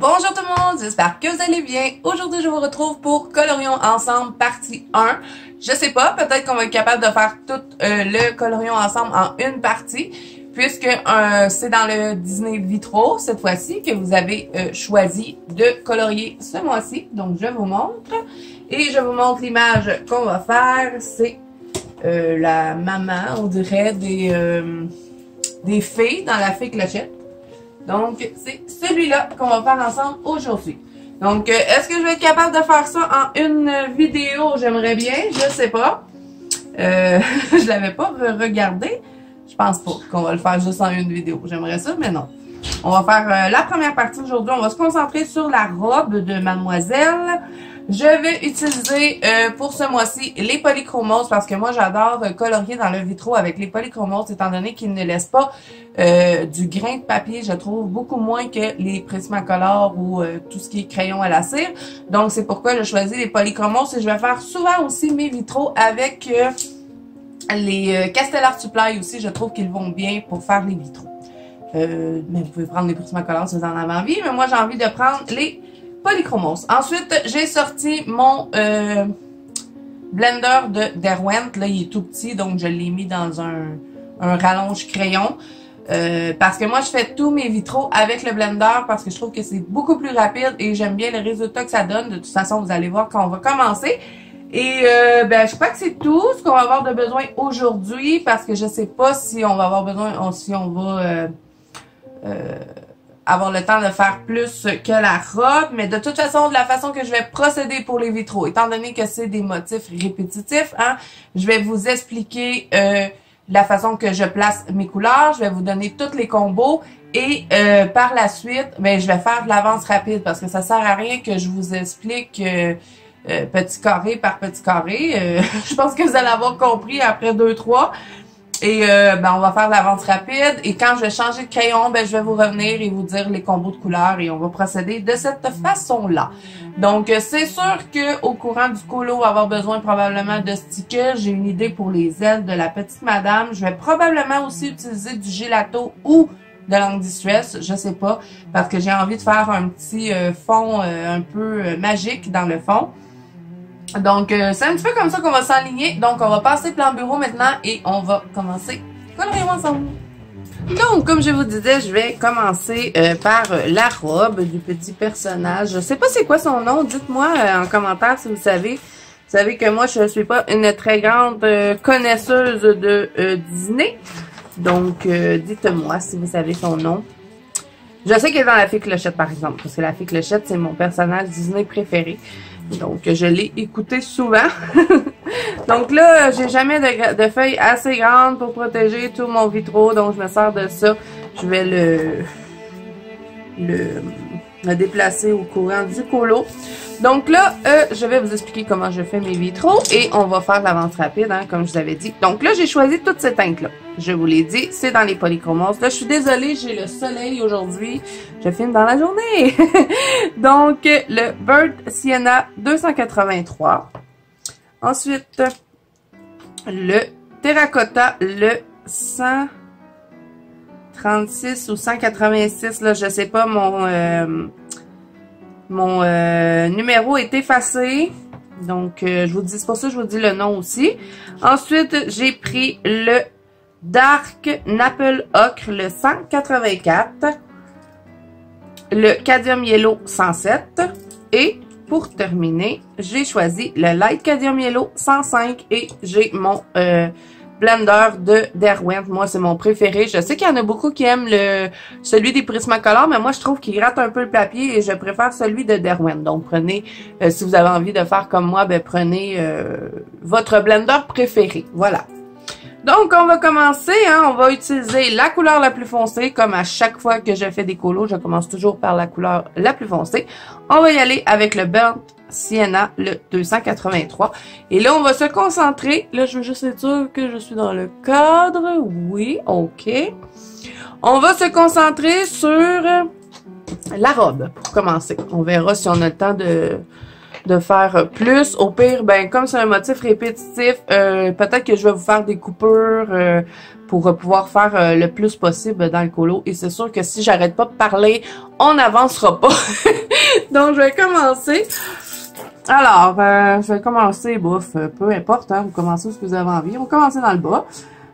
Bonjour tout le monde, j'espère que vous allez bien. Aujourd'hui, je vous retrouve pour Colorions ensemble partie 1. Je sais pas, peut-être qu'on va être capable de faire tout le Colorions ensemble en une partie, puisque c'est dans le Disney Vitro, cette fois-ci, que vous avez choisi de colorier ce mois-ci. Donc, je vous montre. Et je vous montre l'image qu'on va faire. C'est la maman, on dirait, des fées dans la fée clochette. Donc, c'est celui-là qu'on va faire ensemble aujourd'hui. Donc, est-ce que je vais être capable de faire ça en une vidéo? J'aimerais bien, je sais pas. Je l'avais pas regardé. Je pense pas qu'on va le faire juste en une vidéo. J'aimerais ça, mais non. On va faire la première partie aujourd'hui. On va se concentrer sur la robe de Mademoiselle. Je vais utiliser pour ce mois-ci les polychromos parce que moi j'adore colorier dans le vitro avec les polychromos étant donné qu'ils ne laissent pas du grain de papier, je trouve, beaucoup moins que les Prismacolor ou tout ce qui est crayon à la cire. Donc c'est pourquoi je choisis les polychromos et je vais faire souvent aussi mes vitraux avec les Castell Art Supply aussi. Je trouve qu'ils vont bien pour faire les vitraux. Mais vous pouvez prendre les Prismacolor si vous en avez envie, mais moi j'ai envie de prendre les polychromos. Ensuite, j'ai sorti mon blender de Derwent. Là, il est tout petit, donc je l'ai mis dans un rallonge crayon. Parce que moi, je fais tous mes vitraux avec le blender parce que je trouve que c'est beaucoup plus rapide et j'aime bien le résultat que ça donne. De toute façon, vous allez voir quand on va commencer. Et je crois que c'est tout ce qu'on va avoir de besoin aujourd'hui parce que je sais pas si on va avoir besoin, si on va avoir le temps de faire plus que la robe, mais de toute façon, de la façon que je vais procéder pour les vitraux, étant donné que c'est des motifs répétitifs, hein, je vais vous expliquer la façon que je place mes couleurs, je vais vous donner tous les combos et par la suite, je vais faire de l'avance rapide parce que ça sert à rien que je vous explique petit carré par petit carré. Je pense que vous allez avoir compris après 2-3. Et on va faire de l'avance rapide et quand je vais changer de crayon, je vais vous revenir et vous dire les combos de couleurs et on va procéder de cette façon-là. Donc, c'est sûr que au courant du colo, on va avoir besoin probablement de stickers. J'ai une idée pour les ailes de la petite madame. Je vais probablement aussi utiliser du gelato ou de langue distress, je sais pas, parce que j'ai envie de faire un petit fond un peu magique dans le fond. Donc, c'est un petit peu comme ça qu'on va s'aligner. Donc, on va passer plan bureau maintenant et on va commencer colorier ensemble. Donc, comme je vous disais, je vais commencer par la robe du petit personnage. Je sais pas c'est quoi son nom. Dites-moi en commentaire si vous savez. Vous savez que moi, je ne suis pas une très grande connaisseuse de Disney. Donc, dites-moi si vous savez son nom. Je sais qu'elle est dans la fée clochette, par exemple. Parce que la fée clochette, c'est mon personnage Disney préféré. Donc, je l'ai écouté souvent. Donc là, j'ai jamais de feuilles assez grandes pour protéger tout mon vitro. Donc, je me sers de ça. Je vais le déplacer au courant du colo. Donc là, je vais vous expliquer comment je fais mes vitraux. Et on va faire l'avance rapide, hein, comme je vous avais dit. Donc là, j'ai choisi toutes ces teintes-là. Je vous l'ai dit, c'est dans les polychromos. Là, je suis désolée, j'ai le soleil aujourd'hui. Je filme dans la journée. Donc, le Bird Sienna 283. Ensuite, le Terracotta, le 136 ou 186. Là, je sais pas, mon numéro est effacé. Donc, je vous dis, c'est pour ça que je vous dis le nom aussi. Ensuite, j'ai pris le Dark Maple Ocre, le 184. Le Cadmium Yellow 107. Et pour terminer, j'ai choisi le Light Cadmium Yellow 105. Et j'ai mon blender de Derwent. Moi, c'est mon préféré. Je sais qu'il y en a beaucoup qui aiment celui des Prismacolor, mais moi, je trouve qu'il gratte un peu le papier et je préfère celui de Derwent. Donc, prenez, si vous avez envie de faire comme moi, prenez votre blender préféré. Voilà. Donc, on va commencer, hein, on va utiliser la couleur la plus foncée, comme à chaque fois que je fais des colos, je commence toujours par la couleur la plus foncée. On va y aller avec le Burnt Sienna, le 283. Et là, on va se concentrer. Là, je veux juste être sûre que je suis dans le cadre. Oui, ok. On va se concentrer sur la robe, pour commencer. On verra si on a le temps de de faire plus. Au pire, ben comme c'est un motif répétitif, peut-être que je vais vous faire des coupures pour pouvoir faire le plus possible dans le colo. Et c'est sûr que si j'arrête pas de parler, on n'avancera pas. Donc, je vais commencer. Alors, je vais commencer, peu importe, hein, vous commencez ce que vous avez envie. On va commencer dans le bas.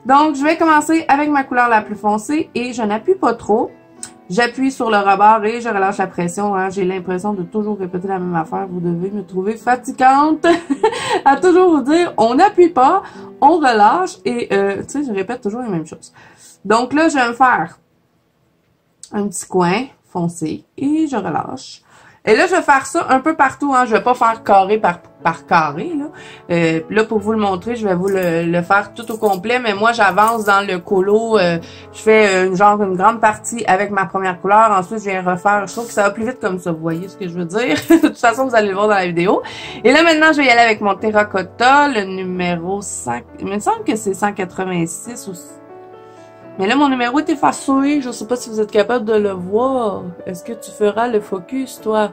Donc, je vais commencer avec ma couleur la plus foncée et je n'appuie pas trop. J'appuie sur le rebord et je relâche la pression. Hein. J'ai l'impression de toujours répéter la même affaire. Vous devez me trouver fatigante à toujours vous dire on n'appuie pas, on relâche et tu sais, je répète toujours les mêmes choses. Donc là, je vais me faire un petit coin foncé et je relâche. Et là, je vais faire ça un peu partout. Hein. Je vais pas faire carré par carré. Là, pour vous le montrer, je vais vous le faire tout au complet. Mais moi, j'avance dans le colo. Je fais une grande partie avec ma première couleur. Ensuite, je viens refaire. Je trouve que ça va plus vite comme ça. Vous voyez ce que je veux dire? De toute façon, vous allez le voir dans la vidéo. Et là, maintenant, je vais y aller avec mon terracotta, le numéro 5. Il me semble que c'est 186 ou... Mais là, mon numéro est effacé. Je ne sais pas si vous êtes capable de le voir. Est-ce que tu feras le focus, toi?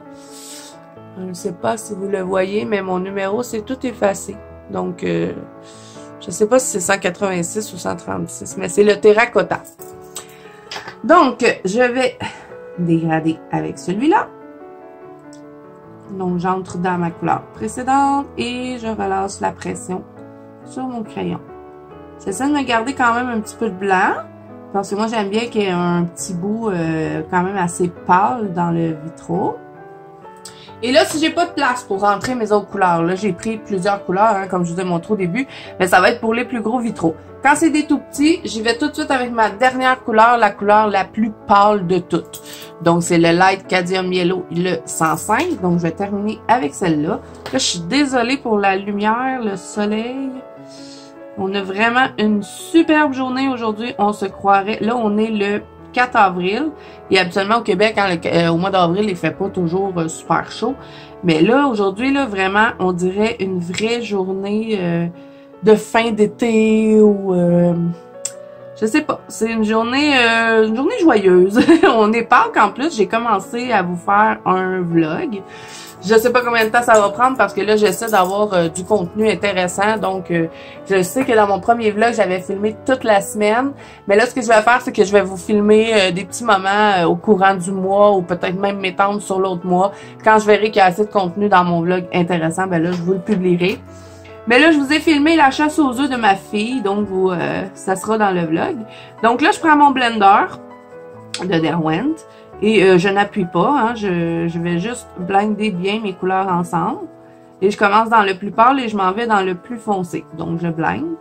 Je ne sais pas si vous le voyez, mais mon numéro, c'est tout effacé. Donc, je ne sais pas si c'est 186 ou 136, mais c'est le terracotta. Donc, je vais dégrader avec celui-là. Donc, j'entre dans ma couleur précédente et je relâche la pression sur mon crayon. J'essaie de me garder quand même un petit peu de blanc. Parce que moi, j'aime bien qu'il y ait un petit bout quand même assez pâle dans le vitraux. Et là, si j'ai pas de place pour rentrer mes autres couleurs, là, j'ai pris plusieurs couleurs, hein, comme je vous ai montré au début, mais ça va être pour les plus gros vitraux. Quand c'est des tout petits, j'y vais tout de suite avec ma dernière couleur, la couleur la plus pâle de toutes. Donc, c'est le Light Cadmium Yellow, le 105. Donc, je vais terminer avec celle-là. Là, je suis désolée pour la lumière, le soleil. On a vraiment une superbe journée aujourd'hui. On se croirait... Là, on est le 4 avril. Et habituellement, au Québec, hein, au mois d'avril, il fait pas toujours super chaud. Mais là, aujourd'hui, là, vraiment, on dirait une vraie journée de fin d'été ou... je sais pas. C'est une journée joyeuse. On est Pâques en plus. J'ai commencé à vous faire un vlog. Je sais pas combien de temps ça va prendre parce que là, j'essaie d'avoir du contenu intéressant. Donc, je sais que dans mon premier vlog, j'avais filmé toute la semaine. Mais là, ce que je vais faire, c'est que je vais vous filmer des petits moments au courant du mois ou peut-être même m'étendre sur l'autre mois. Quand je verrai qu'il y a assez de contenu dans mon vlog intéressant, ben là, je vous le publierai. Mais là, je vous ai filmé la chasse aux œufs de ma fille. Donc, ça sera dans le vlog. Donc là, je prends mon blender de Derwent. Et je n'appuie pas, hein, je vais juste blinder bien mes couleurs ensemble. Et je commence dans le plus pâle et je m'en vais dans le plus foncé. Donc, je blinde.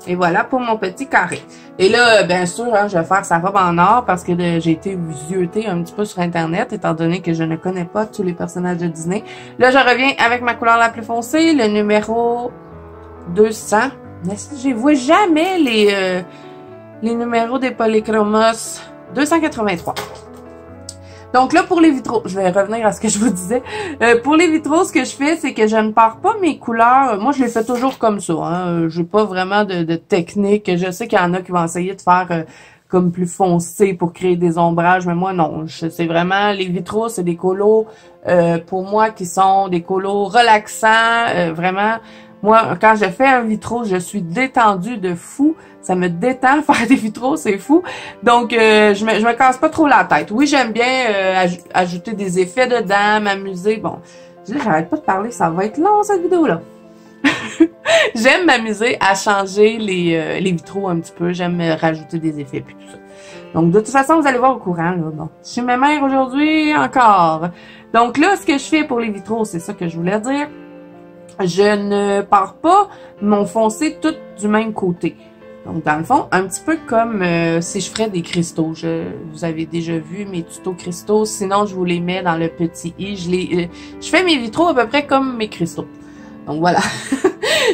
Et voilà pour mon petit carré. Et là, bien sûr, hein, je vais faire sa robe en or parce que j'ai été viseutée un petit peu sur Internet, étant donné que je ne connais pas tous les personnages de Disney. Là, je reviens avec ma couleur la plus foncée, le numéro 200. Mais je ne vois jamais les numéros des polychromos. 283. Donc là, pour les vitraux, je vais revenir à ce que je vous disais. Pour les vitraux, ce que je fais, c'est que je ne pars pas mes couleurs. Moi, je les fais toujours comme ça. Hein. J'ai pas vraiment de technique. Je sais qu'il y en a qui vont essayer de faire comme plus foncé pour créer des ombrages, mais moi, non. C'est vraiment, les vitraux, c'est des colos, pour moi, qui sont des colos relaxants, vraiment. Moi, quand je fais un vitraux, je suis détendue de fou. Ça me détend faire des vitraux, c'est fou. Donc, je me casse pas trop la tête. Oui, j'aime bien ajouter des effets dedans, m'amuser. Bon, j'arrête pas de parler, ça va être long cette vidéo-là. J'aime m'amuser à changer les vitraux un petit peu. J'aime rajouter des effets puis tout ça. Donc, de toute façon, vous allez voir au courant. Là. Bon, je suis ma mère aujourd'hui encore. Donc là, ce que je fais pour les vitraux, c'est ça que je voulais dire. Je ne pars pas mon foncé tout du même côté. Donc, dans le fond, un petit peu comme si je ferais des cristaux. Vous avez déjà vu mes tutos cristaux. Sinon, je vous les mets dans le petit i. Je fais mes vitraux à peu près comme mes cristaux. Donc, voilà.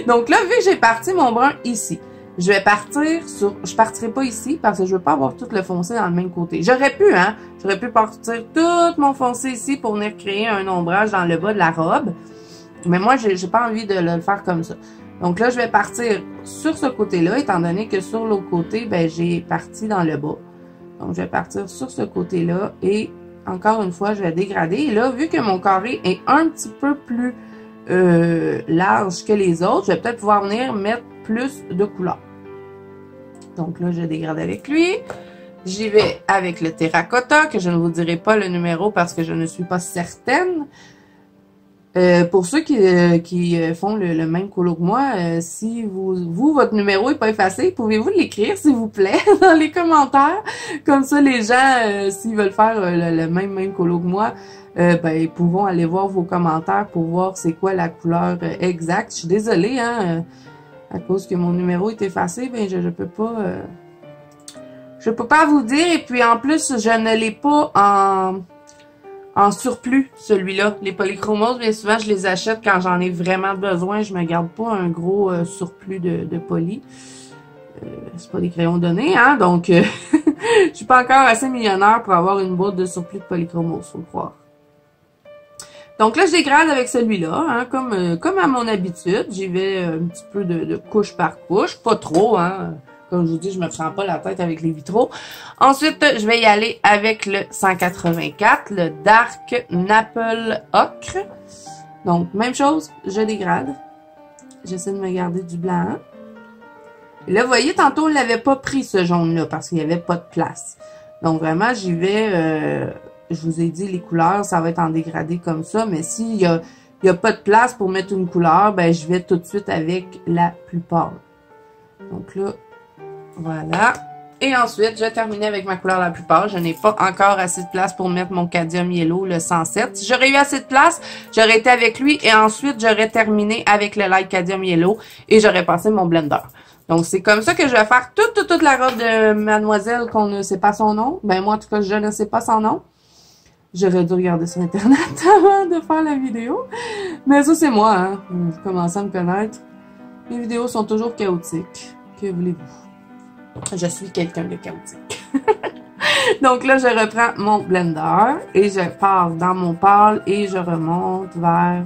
Donc là, vu que j'ai parti mon brun ici, je vais partir sur... Je partirai pas ici parce que je veux pas avoir tout le foncé dans le même côté. J'aurais pu, hein. J'aurais pu partir tout mon foncé ici pour venir créer un ombrage dans le bas de la robe. Mais moi, j'ai pas envie de le faire comme ça. Donc là, je vais partir sur ce côté-là, étant donné que sur l'autre côté, ben, j'ai parti dans le bas. Donc, je vais partir sur ce côté-là et encore une fois, je vais dégrader. Et là, vu que mon carré est un petit peu plus large que les autres, je vais peut-être pouvoir venir mettre plus de couleurs. Donc là, je dégrade avec lui. J'y vais avec le terracotta, que je ne vous dirai pas le numéro parce que je ne suis pas certaine. Pour ceux qui font le même colo que moi, si votre numéro est pas effacé, pouvez-vous l'écrire, s'il vous plaît, dans les commentaires? Comme ça, les gens, s'ils veulent faire le même colo que moi, ben, ils pourront aller voir vos commentaires pour voir c'est quoi la couleur exacte. Je suis désolée, hein, à cause que mon numéro est effacé, ben, je peux pas... je peux pas vous dire, et puis en plus, je ne l'ai pas en surplus, celui-là. Les polychromos, bien souvent, je les achète quand j'en ai vraiment besoin. Je me garde pas un gros surplus de poly. C'est pas des crayons donnés, hein, donc je suis pas encore assez millionnaire pour avoir une boîte de surplus de polychromos, faut le croire. Donc là, je dégrade avec celui-là, hein, comme à mon habitude. J'y vais un petit peu de couche par couche, pas trop, hein. Comme je vous dis, je me prends pas la tête avec les vitraux. Ensuite, je vais y aller avec le 184, le Dark Maple Ocre. Donc, même chose, je dégrade. J'essaie de me garder du blanc. Et là, vous voyez, tantôt, on ne l'avait pas pris, ce jaune-là, parce qu'il n'y avait pas de place. Donc, vraiment, j'y vais... je vous ai dit, les couleurs, ça va être en dégradé comme ça. Mais s'il y a pas de place pour mettre une couleur, ben je vais tout de suite avec la plus pâle. Donc là... Voilà. Et ensuite, je vais terminer avec ma couleur la plus pâle. Je n'ai pas encore assez de place pour mettre mon Cadmium Yellow, le 107. Si j'aurais eu assez de place, j'aurais été avec lui et ensuite, j'aurais terminé avec le Light Cadmium Yellow et j'aurais passé mon blender. Donc, c'est comme ça que je vais faire toute la robe de Mademoiselle qu'on ne sait pas son nom. Ben, moi, en tout cas, je ne sais pas son nom. J'aurais dû regarder sur Internet avant de faire la vidéo. Mais ça, c'est moi, hein. Vous commencez à me connaître. Les vidéos sont toujours chaotiques. Que voulez-vous? Je suis quelqu'un de chaotique. Donc là, je reprends mon blender et je pars dans mon pâle et je remonte vers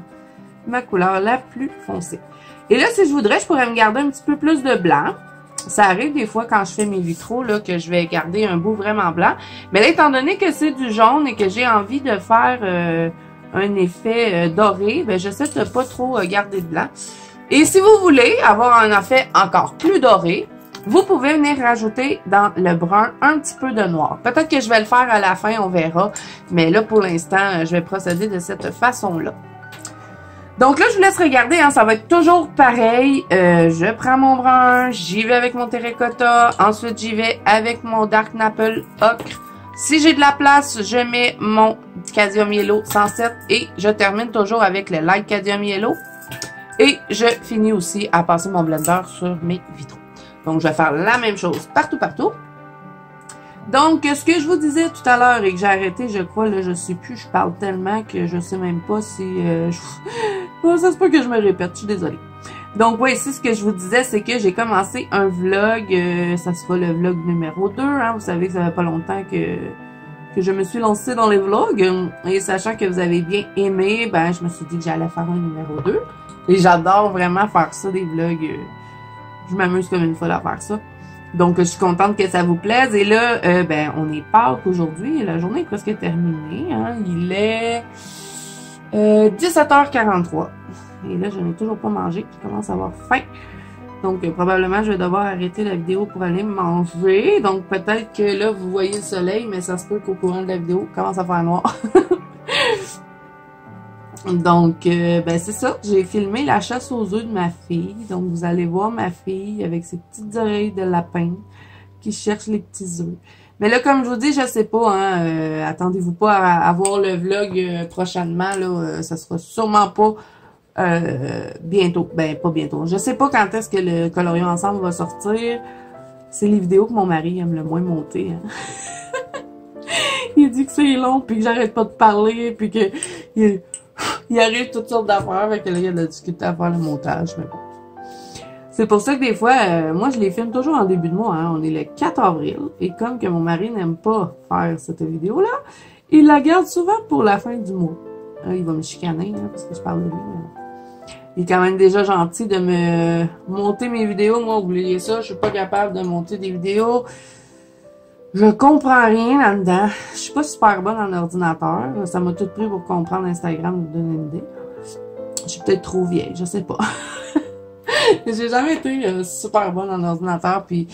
ma couleur la plus foncée. Et là, si je voudrais, je pourrais me garder un petit peu plus de blanc. Ça arrive des fois quand je fais mes vitraux là que je vais garder un bout vraiment blanc. Mais là, étant donné que c'est du jaune et que j'ai envie de faire un effet doré, ben j'essaie de pas trop garder de blanc. Et si vous voulez avoir un effet encore plus doré, vous pouvez venir rajouter dans le brun un petit peu de noir. Peut-être que je vais le faire à la fin, on verra. Mais là, pour l'instant, je vais procéder de cette façon-là. Donc là, je vous laisse regarder, hein, ça va être toujours pareil. Je prends mon brun, j'y vais avec mon terracotta. Ensuite, j'y vais avec mon Dark Maple Ocre. Si j'ai de la place, je mets mon Cadmium Yellow 107 et je termine toujours avec le Light Cadmium Yellow. Et je finis aussi à passer mon blender sur mes vitraux. Donc, je vais faire la même chose partout. Donc, ce que je vous disais tout à l'heure et que j'ai arrêté, je crois, là, je sais plus, je parle tellement que je sais même pas si... ça se peut que je me répète, je suis désolée. Donc, oui, ici, ce que je vous disais, c'est que j'ai commencé un vlog, ça sera le vlog numéro 2, hein, vous savez que ça fait pas longtemps que je me suis lancée dans les vlogs, et sachant que vous avez bien aimé, ben, je me suis dit que j'allais faire un numéro 2, et j'adore vraiment faire ça, des vlogs... Je m'amuse comme une folle à faire ça. Donc, je suis contente que ça vous plaise. Et là, ben, on est Pâques aujourd'hui. La journée est presque terminée. Hein. Il est 17h43. Et là, je n'ai toujours pas mangé. Je commence à avoir faim. Donc, probablement, je vais devoir arrêter la vidéo pour aller manger. Donc, peut-être que là, vous voyez le soleil, mais ça se peut qu'au courant de la vidéo, il commence à faire noir. Donc, ben c'est ça. J'ai filmé la chasse aux œufs de ma fille. Donc, vous allez voir ma fille avec ses petites oreilles de lapin qui cherche les petits œufs. Mais là, comme je vous dis, je sais pas, hein, attendez-vous pas à voir le vlog prochainement. Là, ça sera sûrement pas bientôt. Ben, pas bientôt. Je sais pas quand est-ce que le Colorions Ensemble va sortir. C'est les vidéos que mon mari aime le moins monter. Hein. Il dit que c'est long, puis que j'arrête pas de parler, puis que... Il arrive toutes sortes d'affaires, fait que là, il y a de la difficulté à faire le montage, mais bon. C'est pour ça que des fois, moi, je les filme toujours en début de mois, hein. On est le 4 avril, et comme que mon mari n'aime pas faire cette vidéo-là, il la garde souvent pour la fin du mois. Là, il va me chicaner, hein, parce que je parle de lui, mais... Il est quand même déjà gentil de me monter mes vidéos. Moi, oubliez ça, je suis pas capable de monter des vidéos. Je comprends rien là-dedans. Je suis pas super bonne en ordinateur. Ça m'a tout pris pour comprendre Instagram, vous donner une idée. Je suis peut-être trop vieille, je sais pas. J'ai jamais été super bonne en ordinateur. Puis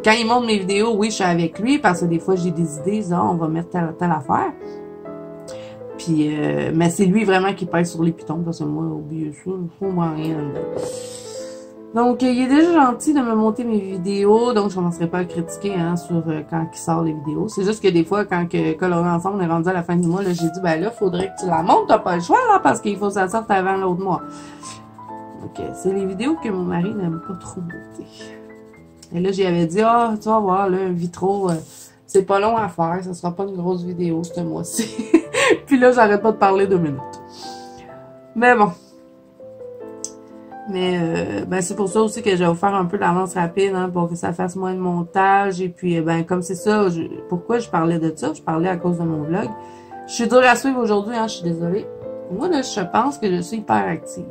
quand il montre mes vidéos, oui, je suis avec lui parce que des fois j'ai des idées, on va mettre telle affaire. Puis, mais c'est lui vraiment qui pèse sur les pitons parce que moi, oubliez ça, je ne comprends rien là-dedans. Donc, il est déjà gentil de me monter mes vidéos, donc je ne commencerai pas à critiquer hein, sur quand il sort les vidéos. C'est juste que des fois, quand on est ensemble, on est rendu à la fin du mois, là, j'ai dit, ben là, faudrait que tu la montes, t'as pas le choix, là, parce qu'il faut que ça sorte avant l'autre mois. Donc, c'est les vidéos que mon mari n'aime pas trop monter. Et là, j'y avais dit, ah, tu vas voir, là, un vitro, c'est pas long à faire, ça sera pas une grosse vidéo ce mois-ci. Puis là, j'arrête pas de parler 2 minutes. Mais bon. Mais ben c'est pour ça aussi que je vais vous faire un peu d'avance rapide hein, pour que ça fasse moins de montage. Et puis ben comme c'est ça, pourquoi je parlais de ça? Je parlais à cause de mon vlog. Je suis dure à suivre aujourd'hui, hein, je suis désolée. Moi là, je pense que je suis hyper active.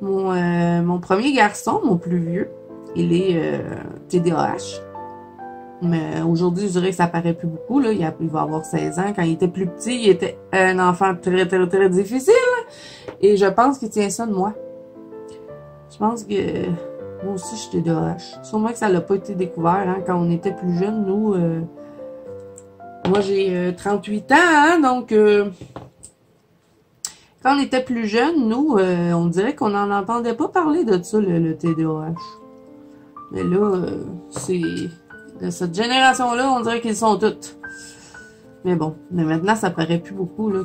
Mon premier garçon, mon plus vieux, il est TDAH. Mais aujourd'hui, je dirais que ça paraît plus beaucoup. Là. Il va avoir 16 ans. Quand il était plus petit, il était un enfant très, très, très difficile. Et je pense qu'il tient ça de moi. Je pense que moi aussi, je suis TDAH. Sûrement que ça l'a pas été découvert. Hein. Quand on était plus jeunes, nous... moi, j'ai 38 ans. Hein, donc, quand on était plus jeunes, nous, on dirait qu'on n'en entendait pas parler de ça, le TDAH. Mais là, c'est... De cette génération-là, on dirait qu'ils sont toutes. Mais bon, mais maintenant, ça paraît plus beaucoup, là,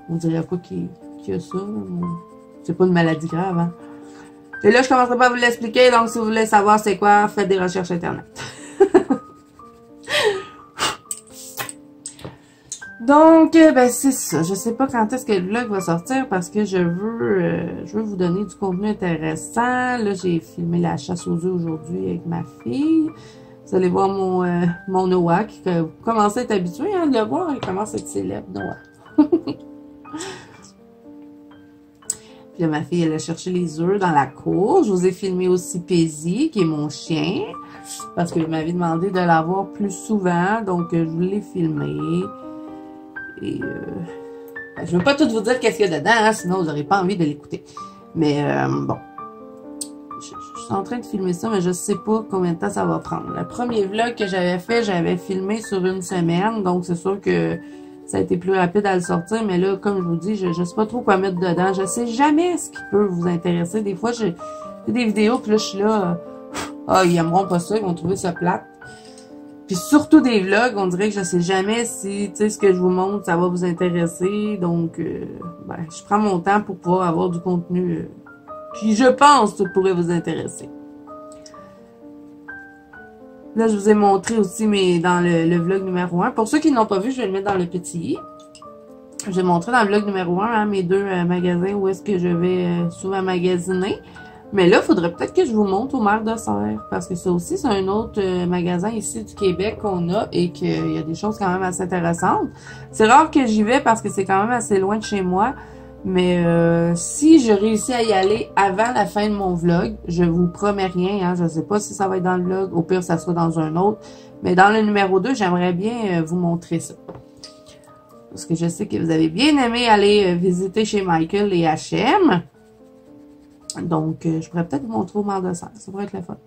on dirait pas qu'il y a ça. C'est pas une maladie grave, hein. Et là, je commencerai pas à vous l'expliquer, donc si vous voulez savoir c'est quoi, faites des recherches Internet. Donc, ben c'est ça. Je sais pas quand est-ce que le vlog va sortir parce que je veux vous donner du contenu intéressant. Là, j'ai filmé la chasse aux œufs aujourd'hui avec ma fille. Vous allez voir mon Noah qui commence à être habitué hein, de le voir. Il commence à être célèbre, Noah. Puis là, ma fille, elle a cherché les œufs dans la cour. Je vous ai filmé aussi Paisy, qui est mon chien. Parce que je m'avais demandé de l'avoir plus souvent. Donc, je vous l'ai filmé. Et je veux pas tout vous dire qu'est-ce qu'il y a dedans, hein, sinon vous n'aurez pas envie de l'écouter. Mais bon, je suis en train de filmer ça, mais je sais pas combien de temps ça va prendre. Le premier vlog que j'avais fait, j'avais filmé sur 1 semaine, donc c'est sûr que ça a été plus rapide à le sortir. Mais là, comme je vous dis, je sais pas trop quoi mettre dedans. Je sais jamais ce qui peut vous intéresser. Des fois, j'ai des vidéos, puis là, je suis là, ils aimeront pas ça, ils vont trouver ça plate. Puis surtout des vlogs, on dirait que je sais jamais si, tu sais, ce que je vous montre, ça va vous intéresser. Donc, ben, je prends mon temps pour pouvoir avoir du contenu qui, je pense, pourrait vous intéresser. Là, je vous ai montré aussi dans le vlog numéro 1. Pour ceux qui n'ont pas vu, je vais le mettre dans le petit. Je vais montrer dans le vlog numéro 1 hein, mes 2 magasins où est-ce que je vais souvent magasiner. Mais là, il faudrait peut-être que je vous montre au Maire de Serres. Parce que ça aussi, c'est un autre magasin ici du Québec qu'on a et qu'il y a des choses quand même assez intéressantes. C'est rare que j'y vais parce que c'est quand même assez loin de chez moi. Mais si je réussis à y aller avant la fin de mon vlog, je vous promets rien. Hein, je ne sais pas si ça va être dans le vlog. Au pire, ça sera dans un autre. Mais dans le numéro 2, j'aimerais bien vous montrer ça. Parce que je sais que vous avez bien aimé aller visiter chez Michael et H&M. Donc, je pourrais peut-être vous montrer au Maire de Serres. Ça pourrait être le fun.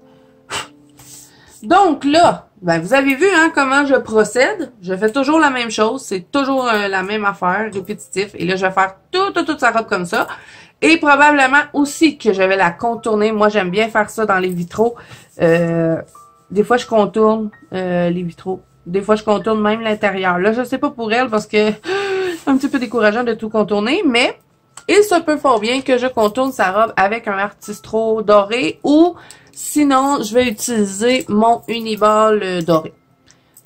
Donc là, ben vous avez vu hein, comment je procède. Je fais toujours la même chose. C'est toujours la même affaire, répétitif. Et là, je vais faire toute sa robe comme ça. Et probablement aussi que je vais la contourner. Moi, j'aime bien faire ça dans les vitraux. Des fois, je contourne les vitraux. Des fois, je contourne même l'intérieur. Là, je sais pas pour elle parce que c'est un petit peu décourageant de tout contourner. Mais il se peut fort bien que je contourne sa robe avec un artistro doré ou sinon, je vais utiliser mon Uniball doré.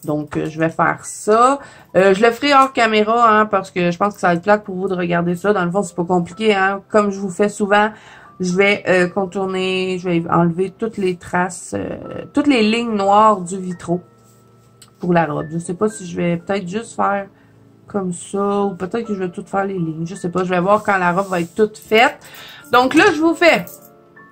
Donc, je vais faire ça. Je le ferai hors caméra, hein, parce que je pense que ça va être plate pour vous de regarder ça. Dans le fond, c'est pas compliqué, hein. Comme je vous fais souvent, je vais contourner, je vais enlever toutes les traces, toutes les lignes noires du vitraux pour la robe. Je sais pas si je vais peut-être juste faire comme ça, ou peut-être que je vais tout faire les lignes. Je sais pas, je vais voir quand la robe va être toute faite. Donc là, je vous fais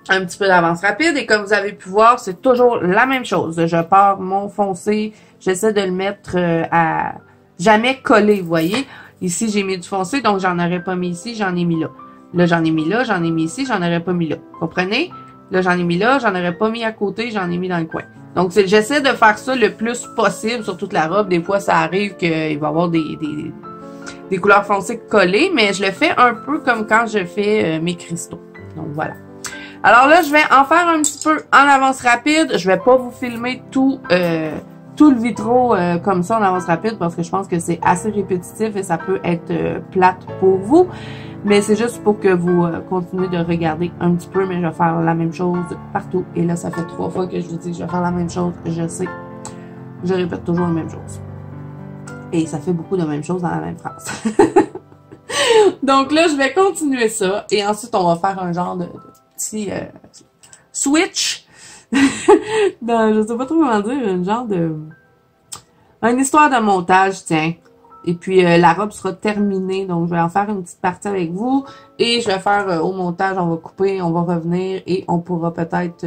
un petit peu d'avance rapide. Et comme vous avez pu voir, c'est toujours la même chose. Je pars mon foncé, j'essaie de le mettre à jamais collé, vous voyez. Ici, j'ai mis du foncé, donc j'en aurais pas mis ici, j'en ai mis là. Là, j'en ai mis là, j'en ai mis ici, j'en aurais pas mis là. Comprenez? Là, j'en ai mis là, j'en aurais pas mis à côté, j'en ai mis dans le coin. Donc, j'essaie de faire ça le plus possible sur toute la robe. Des fois, ça arrive qu'il va y avoir des couleurs foncées collées, mais je le fais un peu comme quand je fais mes cristaux. Donc, voilà. Alors là, je vais en faire un petit peu en avance rapide. Je vais pas vous filmer tout le vitro comme ça en avance rapide parce que je pense que c'est assez répétitif et ça peut être plate pour vous. Mais c'est juste pour que vous continuez de regarder un petit peu, mais je vais faire la même chose partout. Et là, ça fait 3 fois que je vous dis que je vais faire la même chose. Je sais, je répète toujours la même chose. Et ça fait beaucoup de même choses dans la même phrase. Donc là, je vais continuer ça. Et ensuite, on va faire un genre de petit switch. Je sais pas trop comment dire, une histoire de montage, tiens. Et puis, la robe sera terminée. Donc, je vais en faire une petite partie avec vous. Et je vais faire au montage, on va couper, on va revenir. Et on pourra peut-être...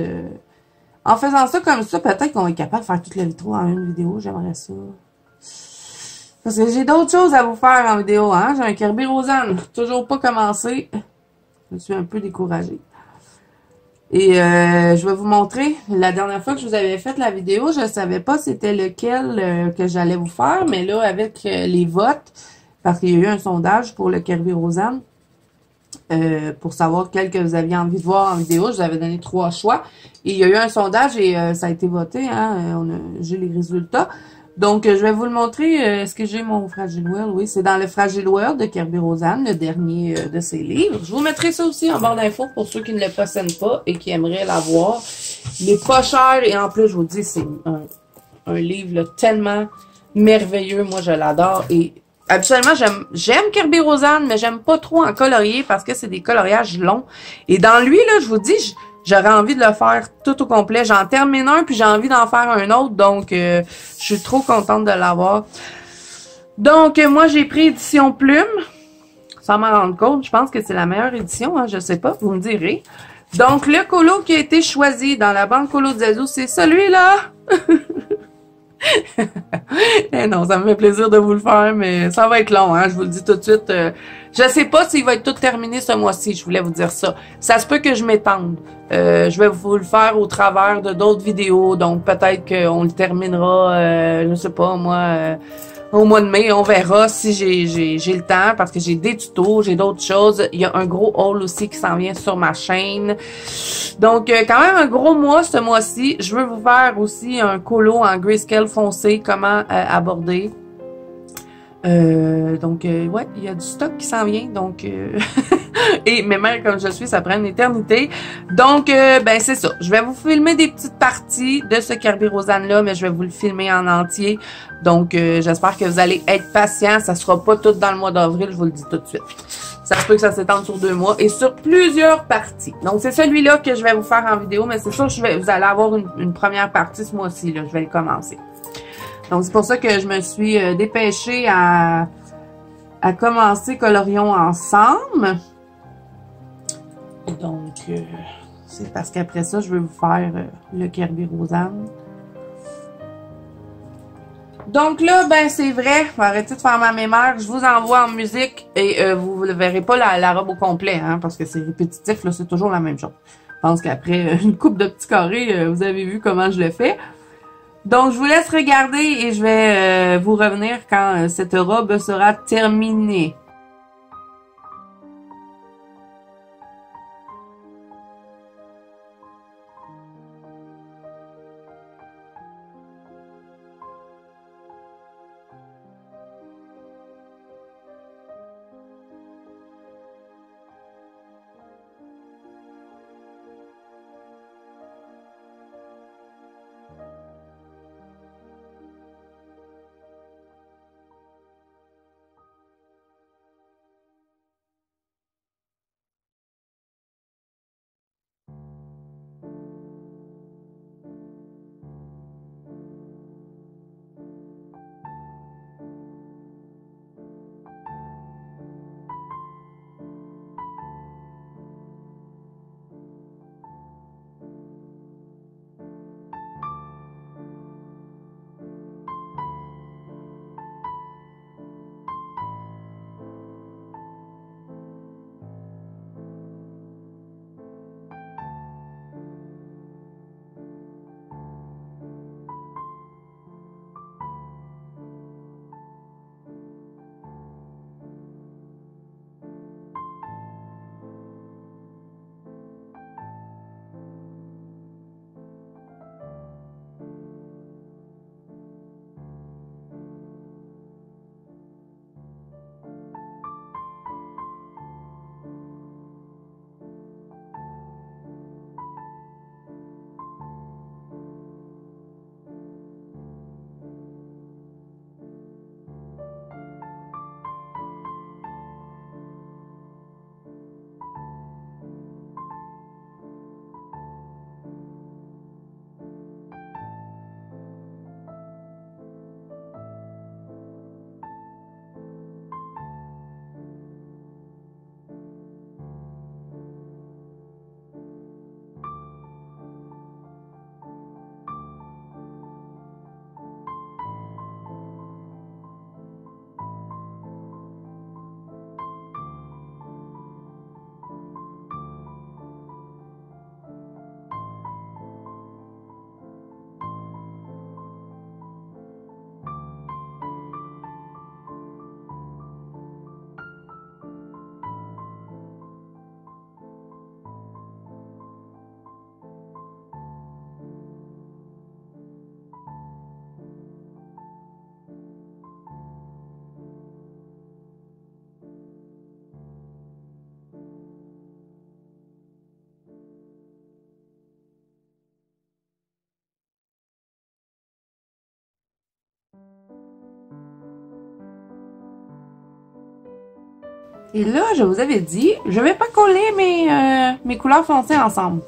en faisant ça comme ça, peut-être qu'on va être capable de faire toute la vitro en une vidéo. J'aimerais ça. Parce que j'ai d'autres choses à vous faire en vidéo, hein. J'ai un Kirby Rosanne. Toujours pas commencé. Je suis un peu découragée. Et je vais vous montrer. La dernière fois que je vous avais fait la vidéo, je savais pas c'était lequel que j'allais vous faire. Mais là, avec les votes, parce qu'il y a eu un sondage pour le Kirby Rosanne, pour savoir quel que vous aviez envie de voir en vidéo, je vous avais donné 3 choix. Et il y a eu un sondage et ça a été voté. Hein, j'ai les résultats. Donc, je vais vous le montrer. Est-ce que j'ai mon Fragile World? Oui, c'est dans le Fragile World de Kirby Rosanne, le dernier de ses livres. Je vous mettrai ça aussi en barre d'infos pour ceux qui ne le possèdent pas et qui aimeraient l'avoir. Il est pas cher et en plus, je vous dis, c'est un livre là, tellement merveilleux. Moi, je l'adore. Et habituellement, j'aime Kirby Rosanne, mais j'aime pas trop en colorier parce que c'est des coloriages longs. Et dans lui, là, je vous dis... J'aurais envie de le faire tout au complet. J'en termine un, puis j'ai envie d'en faire un autre. Donc, je suis trop contente de l'avoir. Donc, moi, j'ai pris édition plume. Sans m'en rendre compte, je pense que c'est la meilleure édition. Hein, je sais pas, vous me direz. Donc, le colo qui a été choisi dans la bande colo de Zazu, c'est celui-là. Eh non, ça me fait plaisir de vous le faire, mais ça va être long, hein, je vous le dis tout de suite. Je sais pas s'il va être tout terminé ce mois-ci, je voulais vous dire ça. Ça se peut que je m'étende. Je vais vous le faire au travers de d'autres vidéos, donc peut-être qu'on le terminera, je sais pas, moi, au mois de mai, on verra si j'ai le temps, parce que j'ai des tutos, j'ai d'autres choses. Il y a un gros haul aussi qui s'en vient sur ma chaîne. Donc, quand même un gros mois ce mois-ci. Je veux vous faire aussi un colo en grayscale foncé, comment aborder. Ouais, il y a du stock qui s'en vient, donc et mes mères comme je suis, ça prend une éternité. Donc ben c'est ça. Je vais vous filmer des petites parties de ce Kirby Rosanne là, mais je vais vous le filmer en entier. Donc j'espère que vous allez être patients. Ça sera pas tout dans le mois d'avril, je vous le dis tout de suite. Ça se peut que ça s'étende sur 2 mois et sur plusieurs parties. Donc c'est celui-là que je vais vous faire en vidéo, mais c'est sûr que vous allez avoir une première partie ce mois-ci là. Je vais le commencer. Donc, c'est pour ça que je me suis dépêchée à commencer Colorions ensemble. Donc, c'est parce qu'après ça, je vais vous faire le Kirby Rosanne. Donc là, ben c'est vrai, je vais arrêter de faire ma mémoire. Je vous envoie en musique et vous ne verrez pas la robe au complet, hein, parce que c'est répétitif, là, c'est toujours la même chose. Je pense qu'après une coupe de petits carrés, vous avez vu comment je le fais. Donc, je vous laisse regarder et je vais vous revenir quand cette robe sera terminée. Et là, je vous avais dit, je vais pas coller mes couleurs foncées ensemble.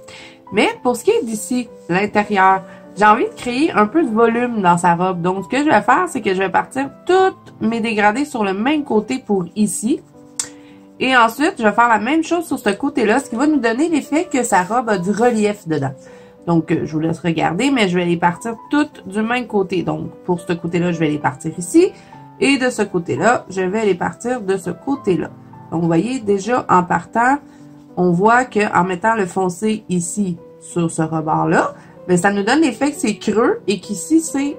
Mais pour ce qui est d'ici, l'intérieur, j'ai envie de créer un peu de volume dans sa robe. Donc, ce que je vais faire, c'est que je vais partir toutes mes dégradés sur le même côté pour ici. Et ensuite, je vais faire la même chose sur ce côté-là, ce qui va nous donner l'effet que sa robe a du relief dedans. Donc, je vous laisse regarder, mais je vais les partir toutes du même côté. Donc, pour ce côté-là, je vais les partir ici. Et de ce côté-là, je vais les partir de ce côté-là. Donc, vous voyez, déjà, en partant, on voit qu'en mettant le foncé ici, sur ce rebord-là, ben, ça nous donne l'effet que c'est creux et qu'ici, c'est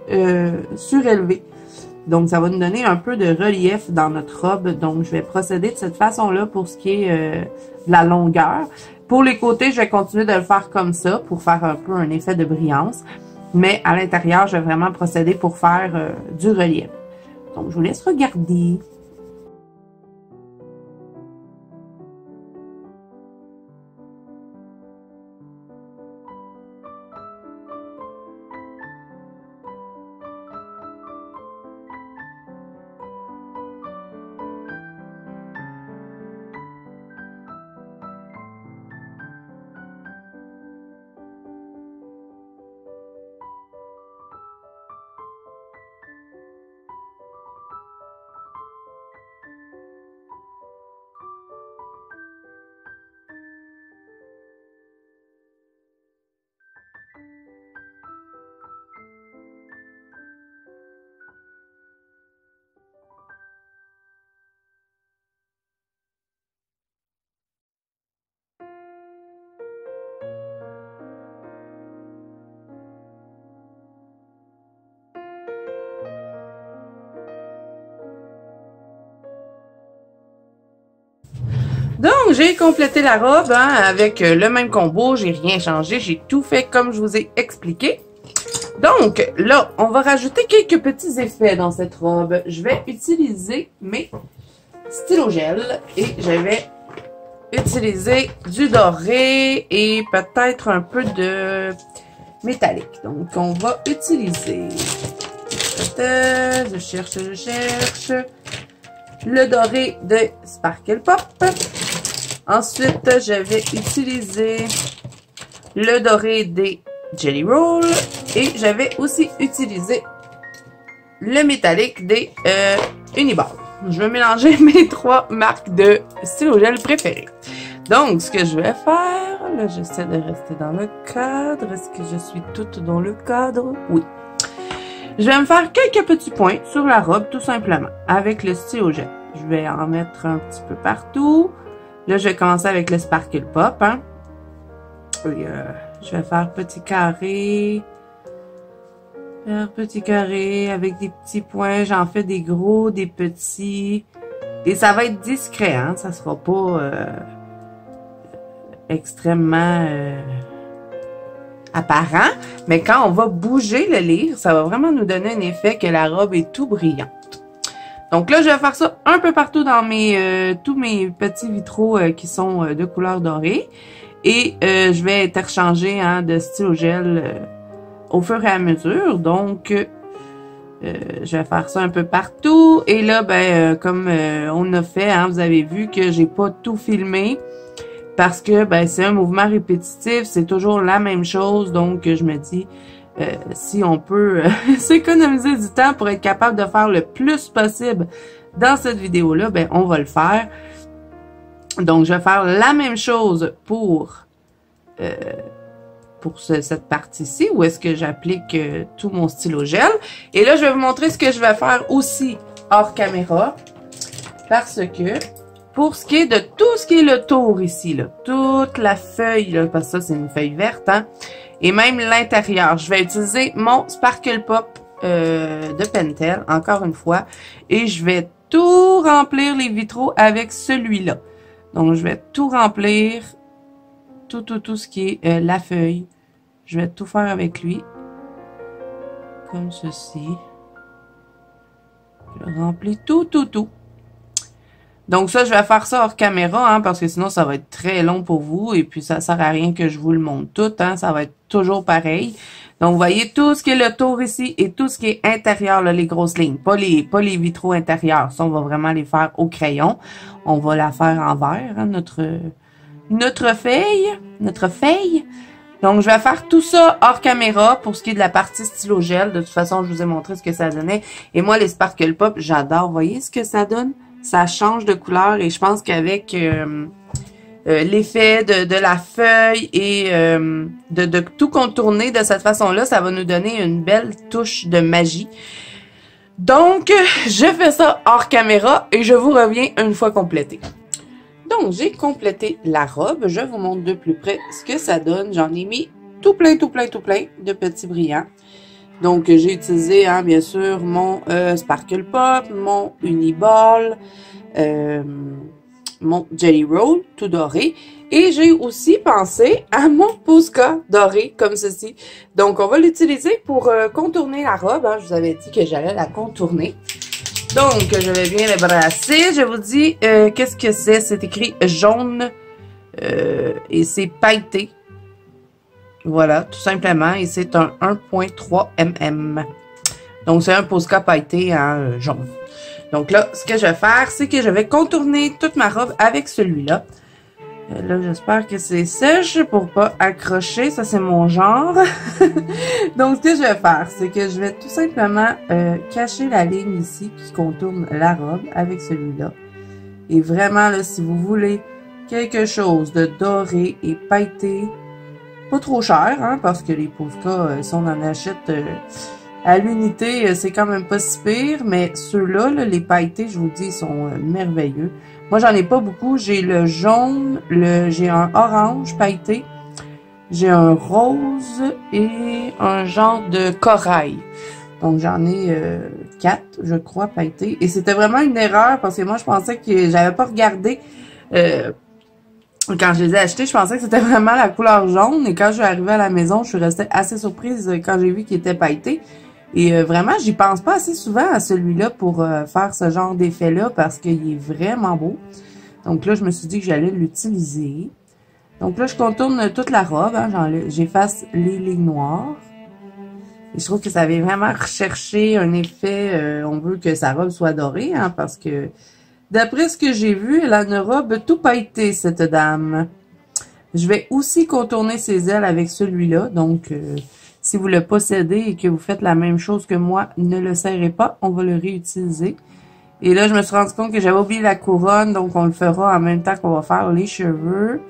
surélevé. Donc, ça va nous donner un peu de relief dans notre robe. Donc, je vais procéder de cette façon-là pour ce qui est de la longueur. Pour les côtés, je vais continuer de le faire comme ça pour faire un peu un effet de brillance. Mais à l'intérieur, je vais vraiment procéder pour faire du relief. Donc, je vous laisse regarder. Donc, j'ai complété la robe avec le même combo. J'ai rien changé. J'ai tout fait comme je vous ai expliqué. Donc, là, on va rajouter quelques petits effets dans cette robe. Je vais utiliser mes stylos gel et je vais utiliser du doré et peut-être un peu de métallique. Donc, on va utiliser... Je cherche... Le doré de Sparkle Pop. Ensuite, je vais utiliser le doré des Jelly Roll. Et je vais aussi utiliser le métallique des Uniball. Je vais mélanger mes 3 marques de stylo gel préférées. Donc, ce que je vais faire, là, j'essaie de rester dans le cadre. Est-ce que je suis toute dans le cadre? Oui. Je vais me faire quelques petits points sur la robe, tout simplement, avec le stylo gel. Je vais en mettre un petit peu partout. Là, je vais commencer avec le Sparkle Pop. Hein. Et, je vais faire petit carré. Faire petit carré avec des petits points. J'en fais des gros, des petits. Et ça va être discret. Hein. Ça sera pas extrêmement... apparent, mais quand on va bouger le livre, ça va vraiment nous donner un effet que la robe est tout brillante. Donc là, je vais faire ça un peu partout dans tous mes petits vitraux qui sont de couleur dorée. Et je vais interchanger de stylo gel au fur et à mesure. Donc, je vais faire ça un peu partout. Et là, ben, comme on a fait, vous avez vu que j'ai pas tout filmé. Parce que ben c'est un mouvement répétitif, c'est toujours la même chose. Donc, je me dis, si on peut s'économiser du temps pour être capable de faire le plus possible dans cette vidéo-là, ben on va le faire. Donc, je vais faire la même chose pour cette partie-ci, où est-ce que j'applique tout mon stylo gel. Et là, je vais vous montrer ce que je vais faire aussi hors caméra. Parce que... pour ce qui est de tout ce qui est le tour ici, là, toute la feuille, là, parce que ça, c'est une feuille verte, et même l'intérieur, je vais utiliser mon Sparkle Pop de Pentel, encore une fois, et je vais tout remplir les vitraux avec celui-là. Donc, je vais tout remplir, tout ce qui est la feuille. Je vais tout faire avec lui, comme ceci. Je remplis tout. Donc ça, je vais faire ça hors caméra, parce que sinon, ça va être très long pour vous. Et puis, ça sert à rien que je vous le montre tout, ça va être toujours pareil. Donc, vous voyez tout ce qui est le tour ici et tout ce qui est intérieur, là, les grosses lignes. Pas les vitraux intérieurs. Ça, on va vraiment les faire au crayon. On va la faire en vert, hein, notre feuille. Donc, je vais faire tout ça hors caméra pour ce qui est de la partie stylo gel. De toute façon, je vous ai montré ce que ça donnait. Et moi, les Sparkle Pop, j'adore. Vous voyez ce que ça donne? Ça change de couleur et je pense qu'avec l'effet de la feuille et de tout contourner de cette façon-là, ça va nous donner une belle touche de magie. Donc, je fais ça hors caméra et je vous reviens une fois complété. Donc, j'ai complété la robe. Je vous montre de plus près ce que ça donne. J'en ai mis tout plein de petits brillants. Donc, j'ai utilisé, hein, bien sûr, mon Sparkle Pop, mon Uniball, mon Jelly Roll, tout doré. Et j'ai aussi pensé à mon Posca doré, comme ceci. Donc, on va l'utiliser pour contourner la robe. Hein. Je vous avais dit que j'allais la contourner. Donc, je vais bien le brasser. Je vous dis, qu'est-ce que c'est? C'est écrit jaune et c'est pailleté. Voilà, tout simplement. Et c'est un 1.3 mm. Donc, c'est un Posca pailleté en jaune. Donc là, ce que je vais faire, c'est que je vais contourner toute ma robe avec celui-là. Là, j'espère que c'est sèche pour pas accrocher. Ça, c'est mon genre. Donc, ce que je vais faire, c'est que je vais tout simplement cacher la ligne ici qui contourne la robe avec celui-là. Et vraiment, là, si vous voulez quelque chose de doré et pailleté, pas trop cher, hein, parce que les Posca, si on en achète à l'unité, c'est quand même pas si pire, mais ceux-là, là, les pailletés, je vous dis, ils sont merveilleux. Moi, j'en ai pas beaucoup. J'ai le jaune, j'ai un orange pailleté, j'ai un rose et un genre de corail. Donc, j'en ai 4, je crois, pailletés. Et c'était vraiment une erreur parce que moi, je pensais que j'avais pas regardé quand je les ai achetés. Je pensais que c'était vraiment la couleur jaune. Et quand je suis arrivée à la maison, je suis restée assez surprise quand j'ai vu qu'il était pailleté. Et vraiment, j'y pense pas assez souvent à celui-là pour faire ce genre d'effet-là parce qu'il est vraiment beau. Donc là, je me suis dit que j'allais l'utiliser. Donc là, je contourne toute la robe. Hein, j'efface les lignes noires. Et je trouve que ça vient vraiment rechercher un effet. On veut que sa robe soit dorée, hein, parce que d'après ce que j'ai vu, elle a une robe tout pailletée, cette dame. Je vais aussi contourner ses ailes avec celui-là. Donc, si vous le possédez et que vous faites la même chose que moi, ne le serrez pas, on va le réutiliser. Et là, je me suis rendu compte que j'avais oublié la couronne, donc on le fera en même temps qu'on va faire les cheveux.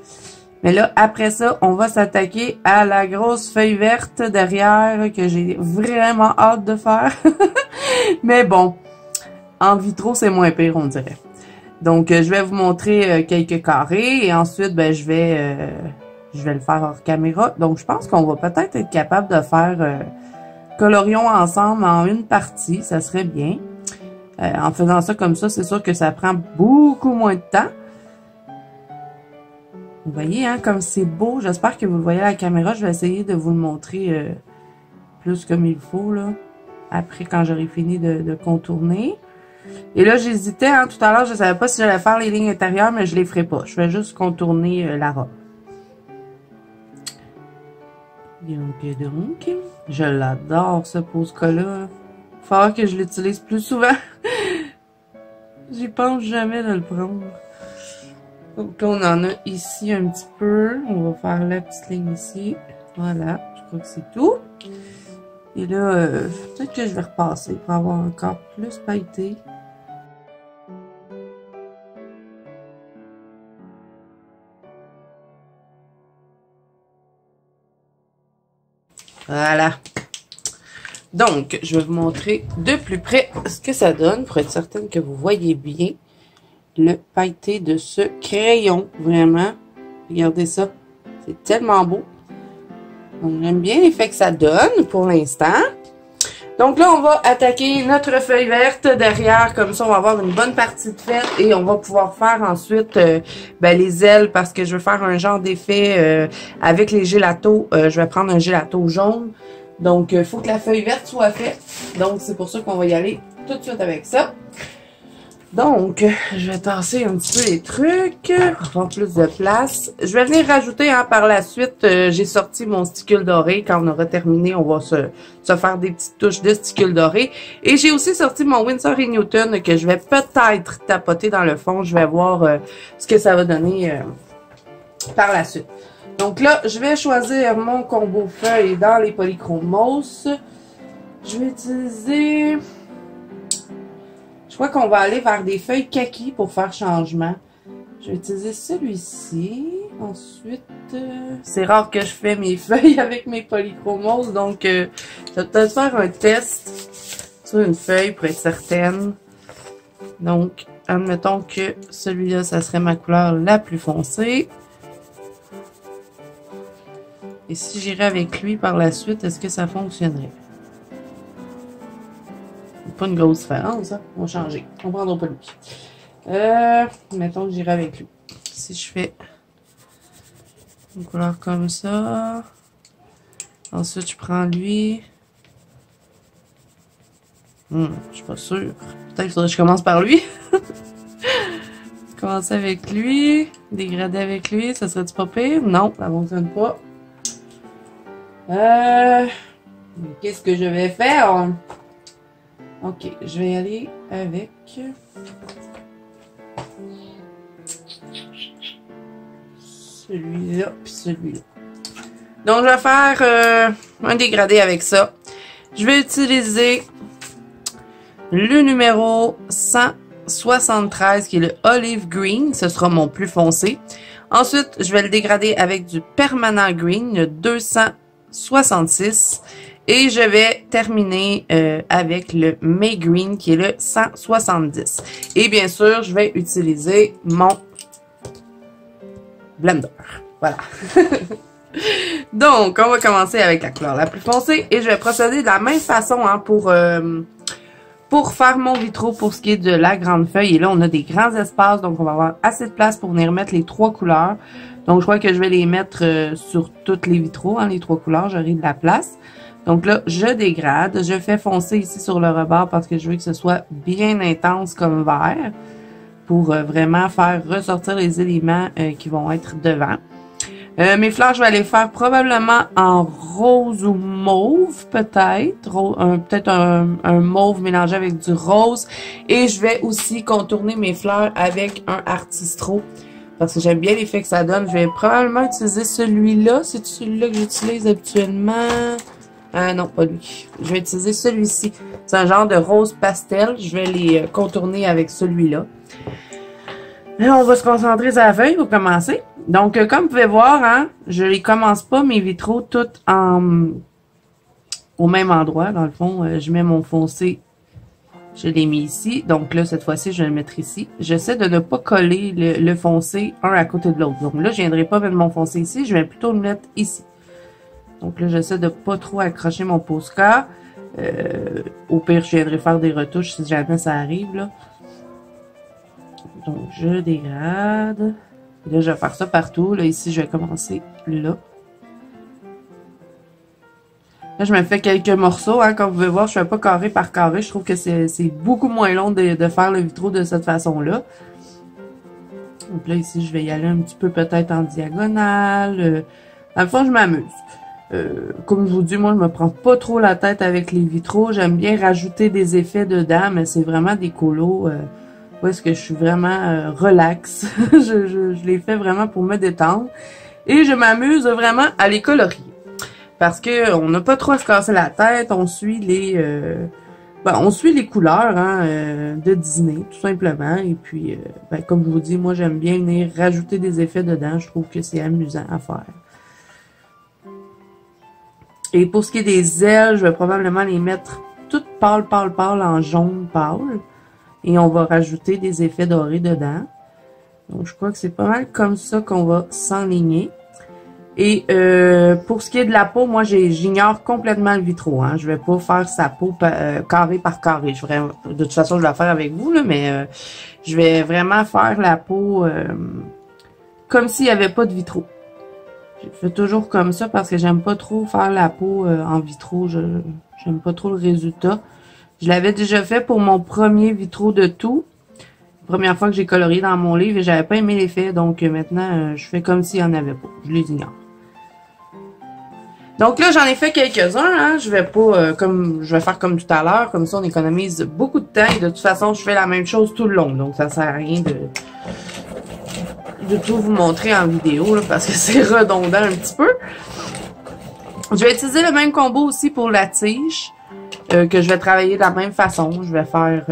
Mais là, après ça, on va s'attaquer à la grosse feuille verte derrière que j'ai vraiment hâte de faire. Mais bon, en vitro, c'est moins pire, on dirait. Donc, je vais vous montrer quelques carrés et ensuite, ben, je vais le faire hors caméra. Donc, je pense qu'on va peut-être être capable de faire colorions ensemble en une partie. Ça serait bien. En faisant ça comme ça, c'est sûr que ça prend beaucoup moins de temps. Vous voyez, hein, comme c'est beau. J'espère que vous le voyez à la caméra. Je vais essayer de vous le montrer plus comme il faut, là. Après, quand j'aurai fini de contourner. Et là, j'hésitais, hein, tout à l'heure, je ne savais pas si j'allais faire les lignes intérieures, mais je les ferai pas. Je vais juste contourner la robe. Donc, je l'adore, ce Posca-là. Il va falloir que je l'utilise plus souvent. J'y pense jamais de le prendre. Donc là, on en a ici un petit peu. On va faire la petite ligne ici. Voilà, je crois que c'est tout. Et là, peut-être que je vais repasser pour avoir encore plus pailleté. Voilà. Donc, je vais vous montrer de plus près ce que ça donne pour être certaine que vous voyez bien le pailleté de ce crayon. Vraiment, regardez ça. C'est tellement beau. On aime bien l'effet que ça donne pour l'instant. Donc là, on va attaquer notre feuille verte derrière. Comme ça, on va avoir une bonne partie de faite et on va pouvoir faire ensuite ben, les ailes parce que je veux faire un genre d'effet avec les gélatos. Je vais prendre un gélato jaune. Donc, faut que la feuille verte soit faite. Donc, c'est pour ça qu'on va y aller tout de suite avec ça. Donc, je vais tasser un petit peu les trucs pour avoir plus de place. Je vais venir rajouter par la suite, j'ai sorti mon sticule doré. Quand on aura terminé, on va se faire des petites touches de sticule doré. Et j'ai aussi sorti mon Winsor & Newton que je vais peut-être tapoter dans le fond. Je vais voir ce que ça va donner par la suite. Donc là, je vais choisir mon combo feuille dans les polychromes mousse. Je vais utiliser... Je crois qu'on va aller vers des feuilles kaki pour faire changement. Je vais utiliser celui-ci. Ensuite, c'est rare que je fais mes feuilles avec mes polychromos, donc je vais peut-être faire un test sur une feuille pour être certaine. Donc, admettons que celui-là, ça serait ma couleur la plus foncée. Et si j'irais avec lui par la suite, est-ce que ça fonctionnerait? Pas une grosse différence, hein? On va changer. On prendra pas lui. Mettons que j'irai avec lui. Si je fais une couleur comme ça. Ensuite, je prends lui. Je suis pas sûre. Peut-être qu'il faudrait que je commence par lui. Commencer avec lui. Dégrader avec lui. Ça serait-tu pas pire? Non, ça fonctionne pas. Qu'est-ce que je vais faire? Ok, je vais aller avec celui-là puis celui-là. Donc, je vais faire un dégradé avec ça. Je vais utiliser le numéro 173 qui est le Olive Green. Ce sera mon plus foncé. Ensuite, je vais le dégrader avec du Permanent Green, le 266. Et je vais terminer avec le May Green qui est le 170. Et bien sûr, je vais utiliser mon blender. Voilà. Donc, on va commencer avec la couleur la plus foncée. Et je vais procéder de la même façon pour faire mon vitraux pour ce qui est de la grande feuille. Et là, on a des grands espaces. Donc, on va avoir assez de place pour venir mettre les 3 couleurs. Donc, je crois que je vais les mettre sur tous les vitraux, les 3 couleurs. J'aurai de la place. Donc là, je dégrade. Je fais foncer ici sur le rebord parce que je veux que ce soit bien intense comme vert pour vraiment faire ressortir les éléments qui vont être devant. Mes fleurs, je vais les faire probablement en rose ou mauve, peut-être. Peut-être un mauve mélangé avec du rose. Et je vais aussi contourner mes fleurs avec un Artistro parce que j'aime bien l'effet que ça donne. Je vais probablement utiliser celui-là. C'est celui-là que j'utilise habituellement. Ah non, pas lui. Je vais utiliser celui-ci. C'est un genre de rose pastel. Je vais les contourner avec celui-là. Là, on va se concentrer sur la feuille pour commencer. Donc, comme vous pouvez voir, je les commence pas mes vitraux toutes au même endroit. Dans le fond, je mets mon foncé. Je l'ai mis ici. Donc là, cette fois-ci, je vais le mettre ici. J'essaie de ne pas coller le foncé un à côté de l'autre. Donc là, je viendrai pas mettre mon foncé ici. Je vais plutôt le mettre ici. Donc là, j'essaie de pas trop accrocher mon Posca. Au pire, je viendrai faire des retouches si jamais ça arrive, là. Donc, je dégrade. Là, je vais faire ça partout. Là, ici, je vais commencer là. Là, je me fais quelques morceaux. Comme vous pouvez voir, je ne fais pas carré par carré. Je trouve que c'est beaucoup moins long de faire le vitraux de cette façon-là. Donc là, ici, je vais y aller un petit peu peut-être en diagonale. Dans le fond, je m'amuse. Comme je vous dis, moi, je me prends pas trop la tête avec les vitraux. J'aime bien rajouter des effets dedans, mais c'est vraiment des colos où est-ce que je suis vraiment relax. je les fais vraiment pour me détendre. Et je m'amuse vraiment à les colorier. Parce que on n'a pas trop à se casser la tête. On suit les couleurs de Disney, tout simplement. Et puis, comme je vous dis, moi, j'aime bien venir rajouter des effets dedans. Je trouve que c'est amusant à faire. Et pour ce qui est des ailes, je vais probablement les mettre toutes pâles en jaune pâle. Et on va rajouter des effets dorés dedans. Donc, je crois que c'est pas mal comme ça qu'on va s'enligner. Et pour ce qui est de la peau, moi, j'ignore complètement le vitraux. Je vais pas faire sa peau carré par carré. De toute façon, je vais la faire avec vous, là, mais je vais vraiment faire la peau comme s'il n'y avait pas de vitraux. Je fais toujours comme ça parce que j'aime pas trop faire la peau en vitraux. J'aime pas trop le résultat. Je l'avais déjà fait pour mon premier vitraux de tout. Première fois que j'ai colorié dans mon livre et j'avais pas aimé l'effet, donc maintenant je fais comme s'il y en avait pas. Je les ignore. Donc là, j'en ai fait quelques-uns, hein. Je vais pas je vais faire comme tout à l'heure, comme ça on économise beaucoup de temps et de toute façon, je fais la même chose tout le long. Donc ça sert à rien de tout vous montrer en vidéo là, parce que c'est redondant un petit peu. Je vais utiliser le même combo aussi pour la tige, que je vais travailler de la même façon. Je vais faire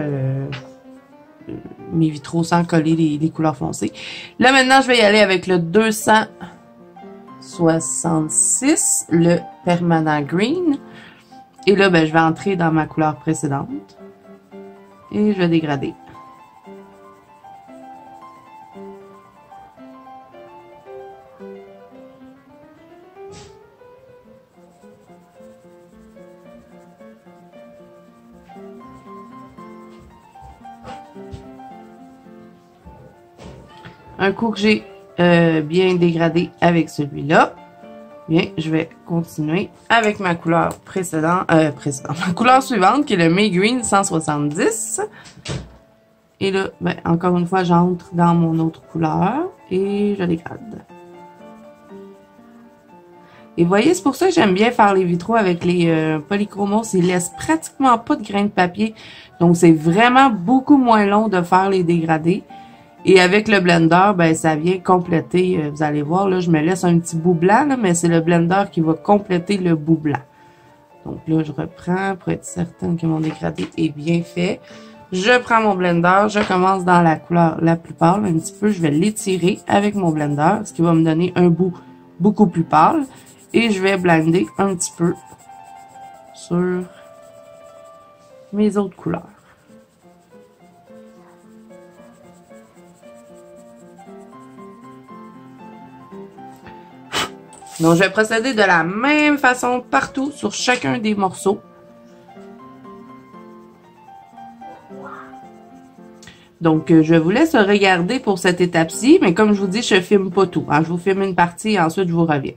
mes vitraux sans coller les couleurs foncées. Là maintenant, je vais y aller avec le 266, le Permanent Green. Et là, ben, je vais entrer dans ma couleur précédente. Et je vais dégrader. Un coup que j'ai bien dégradé avec celui-là, bien, je vais continuer avec ma couleur ma couleur suivante qui est le May Green 170. Et là, ben, encore une fois, j'entre dans mon autre couleur et je dégrade. Et vous voyez, c'est pour ça que j'aime bien faire les vitraux avec les polychromos. Ils laissent pratiquement pas de grains de papier. Donc, c'est vraiment beaucoup moins long de faire les dégradés. Et avec le blender, ben ça vient compléter, vous allez voir, là, je me laisse un petit bout blanc, là, mais c'est le blender qui va compléter le bout blanc. Donc là, je reprends pour être certaine que mon dégradé est bien fait. Je prends mon blender, je commence dans la couleur la plus pâle, un petit peu, je vais l'étirer avec mon blender, ce qui va me donner un bout beaucoup plus pâle. Et je vais blender un petit peu sur mes autres couleurs. Donc, je vais procéder de la même façon partout sur chacun des morceaux. Donc, je vous laisse regarder pour cette étape-ci, mais comme je vous dis, je filme pas tout. Hein. Je vous filme une partie et ensuite je vous reviens.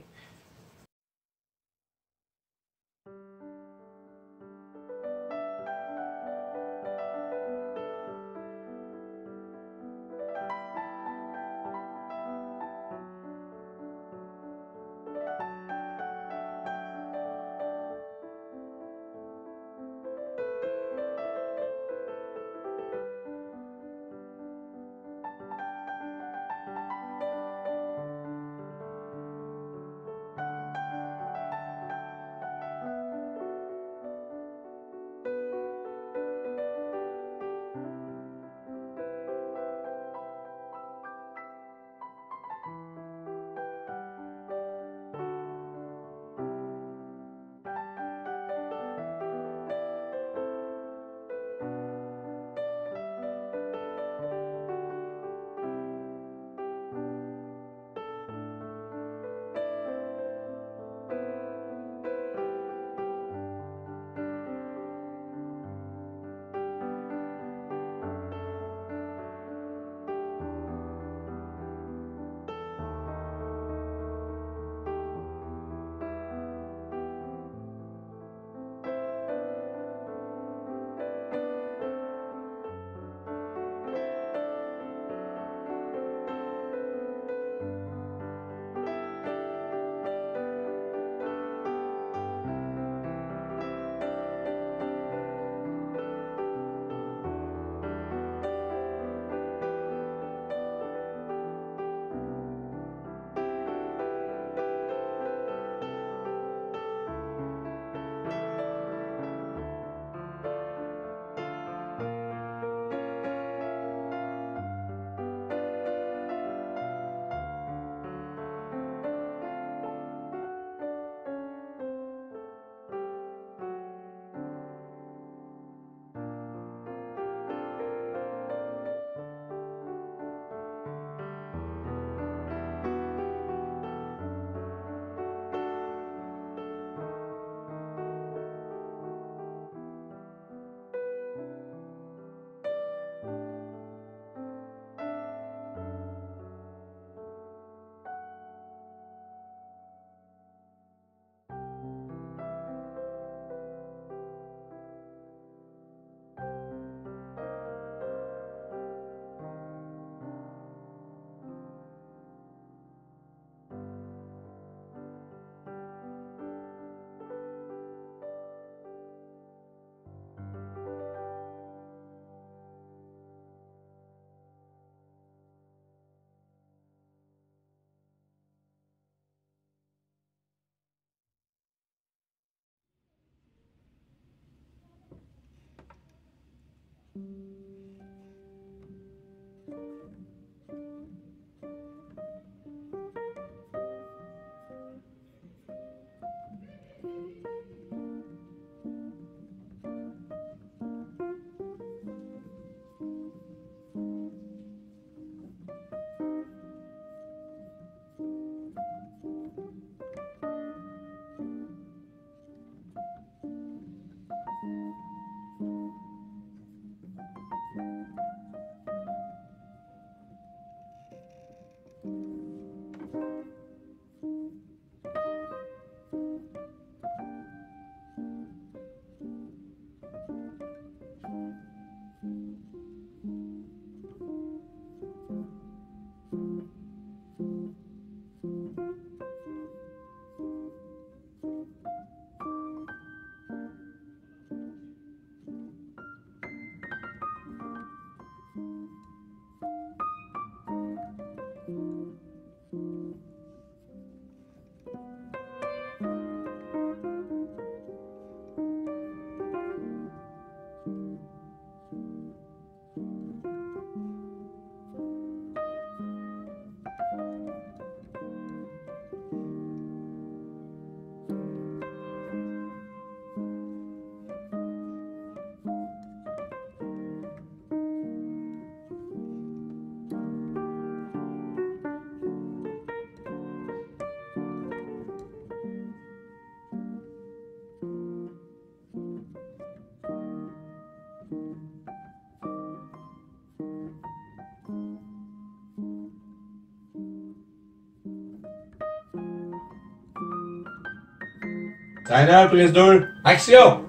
Timer, prise 2, action!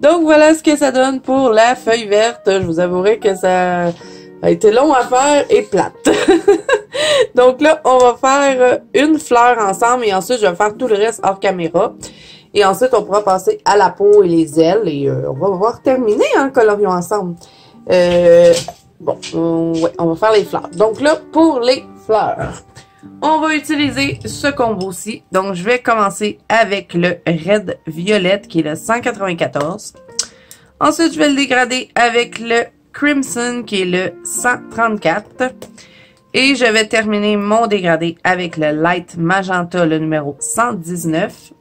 Donc voilà ce que ça donne pour la feuille verte. Je vous avouerai que ça a été long à faire et plate. Donc là, on va faire une fleur ensemble et ensuite je vais faire tout le reste hors caméra. Et ensuite, on pourra passer à la peau et les ailes et on va pouvoir terminer en coloriant ensemble. Bon, ouais, on va faire les fleurs. Donc là, pour les fleurs, on va utiliser ce combo-ci. Donc, je vais commencer avec le Red Violette qui est le 194. Ensuite, je vais le dégrader avec le Crimson qui est le 134. Et je vais terminer mon dégradé avec le Light Magenta, le numéro 119.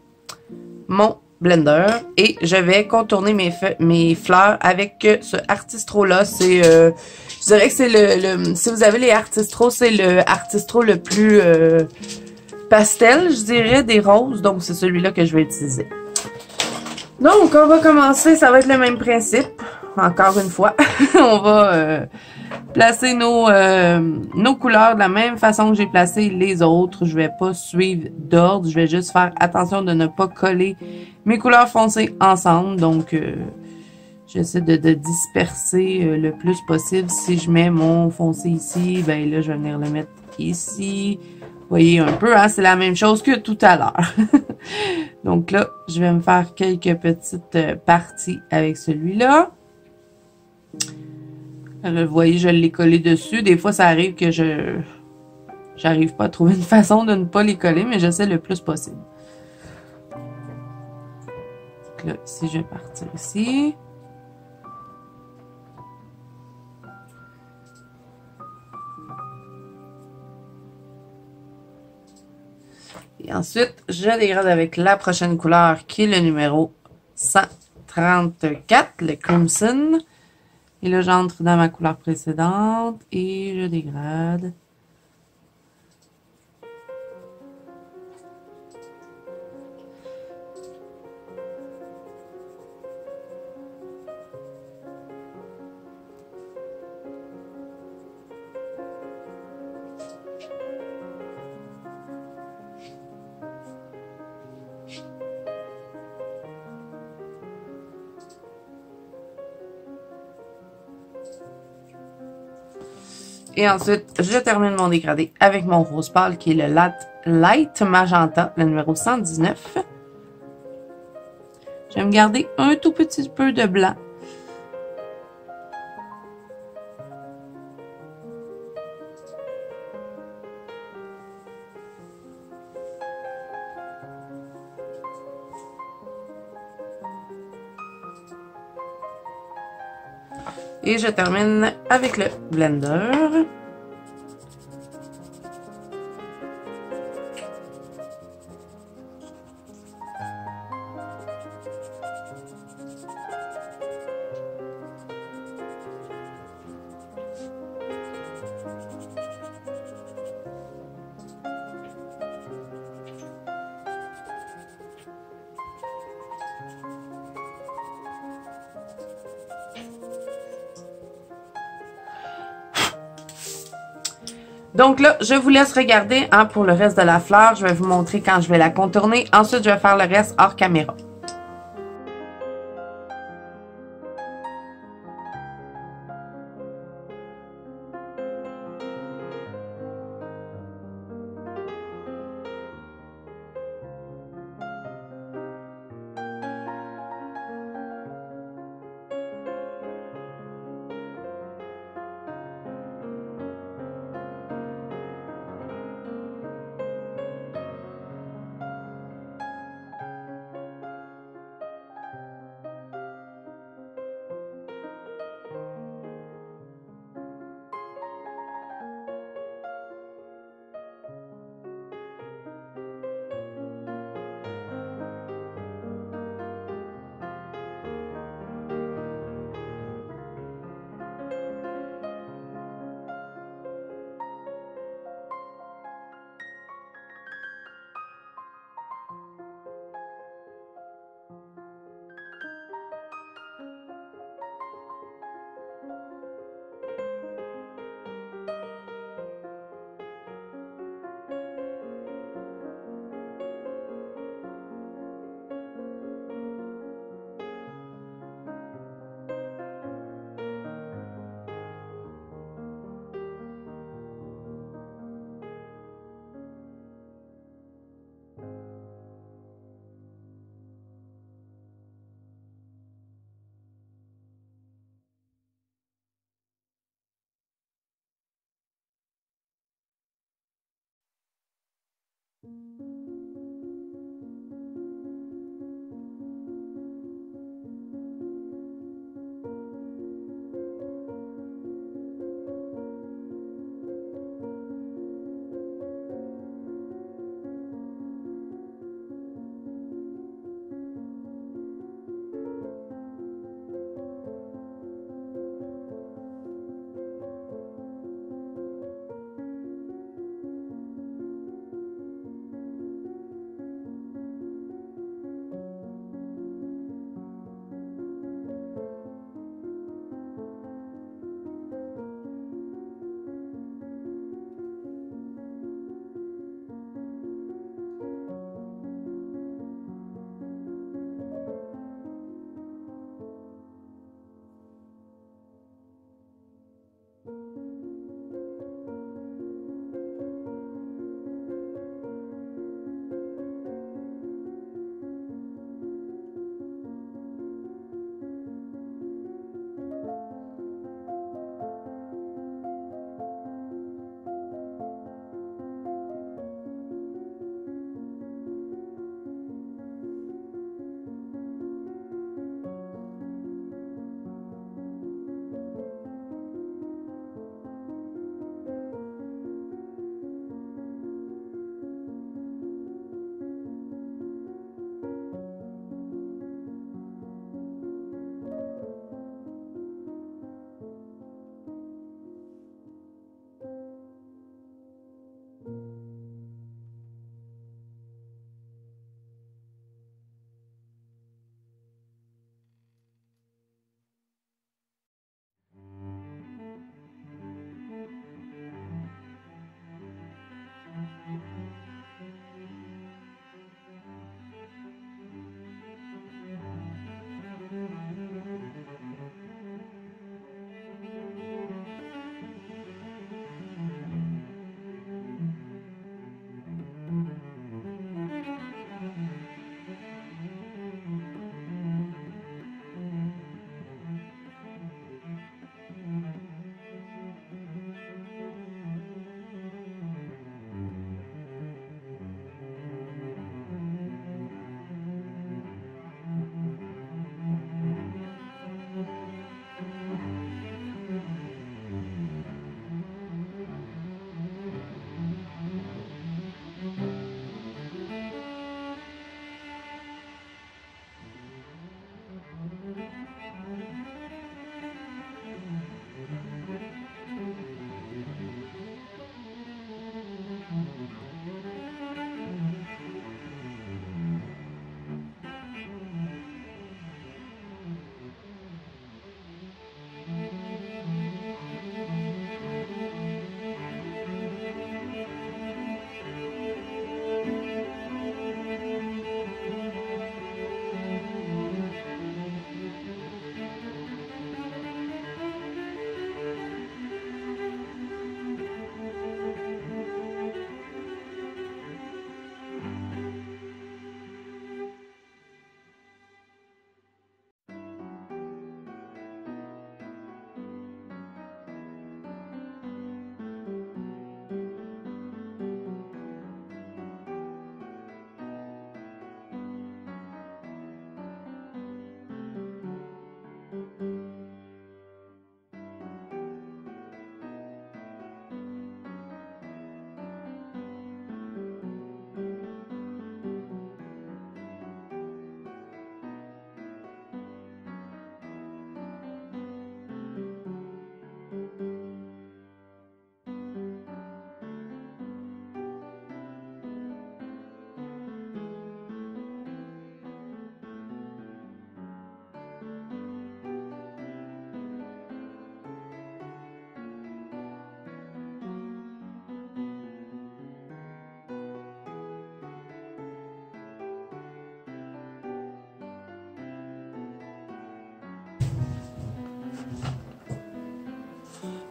Mon blender. Et je vais contourner mes fleurs avec ce Artistro-là. C'est... je dirais que c'est si vous avez les Artistro, c'est le Artistro le plus pastel, je dirais, des roses. Donc, c'est celui-là que je vais utiliser. Donc, on va commencer. Ça va être le même principe. Encore une fois. On va placer nos couleurs de la même façon que j'ai placé les autres. Je vais pas suivre d'ordre. Je vais juste faire attention de ne pas coller mes couleurs foncées ensemble. Donc, j'essaie de disperser le plus possible. Si je mets mon foncé ici, ben là, je vais venir le mettre ici. Vous voyez un peu, hein, c'est la même chose que tout à l'heure. Donc là, je vais me faire quelques petites parties avec celui-là. Vous voyez, je l'ai collé dessus. Des fois, ça arrive que j'arrive pas à trouver une façon de ne pas les coller, mais j'essaie le plus possible. Donc là, ici, je vais partir ici. Et ensuite, je dégrade avec la prochaine couleur qui est le numéro 134, le Crimson. Et là, j'entre dans ma couleur précédente et je dégrade. Et ensuite, je termine mon dégradé avec mon rose pâle qui est le Light Magenta, le numéro 119. Je vais me garder un tout petit peu de blanc. Et je termine avec le blender. Donc là, je vous laisse regarder hein, pour le reste de la fleur. Je vais vous montrer quand je vais la contourner. Ensuite, je vais faire le reste hors caméra.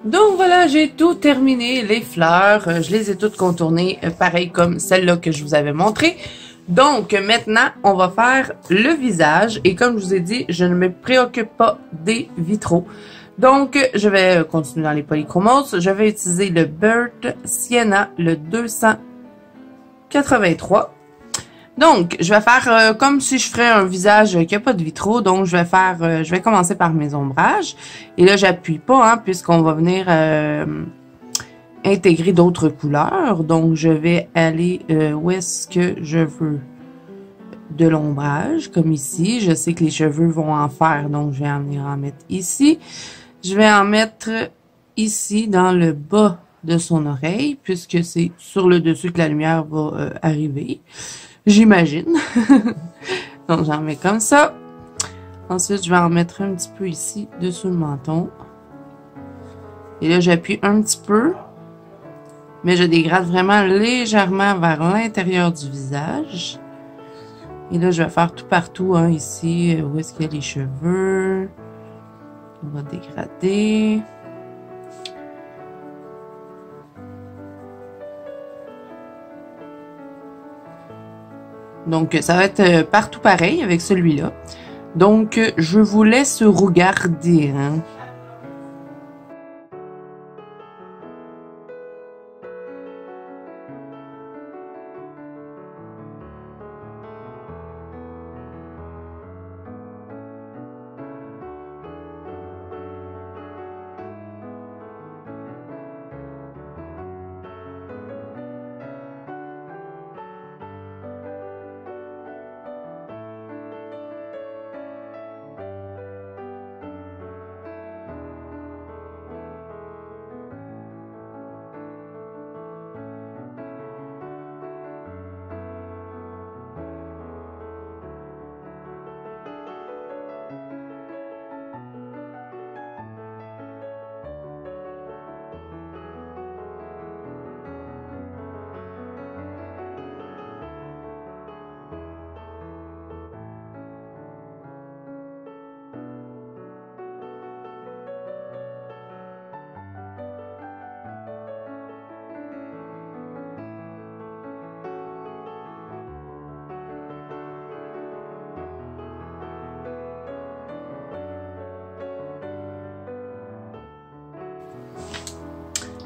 Donc voilà, j'ai tout terminé, les fleurs, je les ai toutes contournées, pareil comme celle-là que je vous avais montré. Donc maintenant, on va faire le visage et comme je vous ai dit, je ne me préoccupe pas des vitraux. Donc, je vais continuer dans les polychromos. Je vais utiliser le Bird Sienna, le 283. Donc, je vais faire comme si je ferais un visage qui n'a pas de vitraux. Donc, je vais commencer par mes ombrages. Et là, j'appuie pas, hein, puisqu'on va venir intégrer d'autres couleurs. Donc, je vais aller où est-ce que je veux de l'ombrage, comme ici. Je sais que les cheveux vont en faire, donc je vais en venir en mettre ici. Je vais en mettre ici, dans le bas de son oreille, puisque c'est sur le dessus que la lumière va arriver. J'imagine. Donc, j'en mets comme ça. Ensuite, je vais en mettre un petit peu ici, dessous le menton. Et là, j'appuie un petit peu. Mais je dégrade vraiment légèrement vers l'intérieur du visage. Et là, je vais faire tout partout, hein, ici, où est-ce qu'il y a les cheveux. On va dégrader. Donc, ça va être partout pareil avec celui-là. Donc, je vous laisse regarder, hein.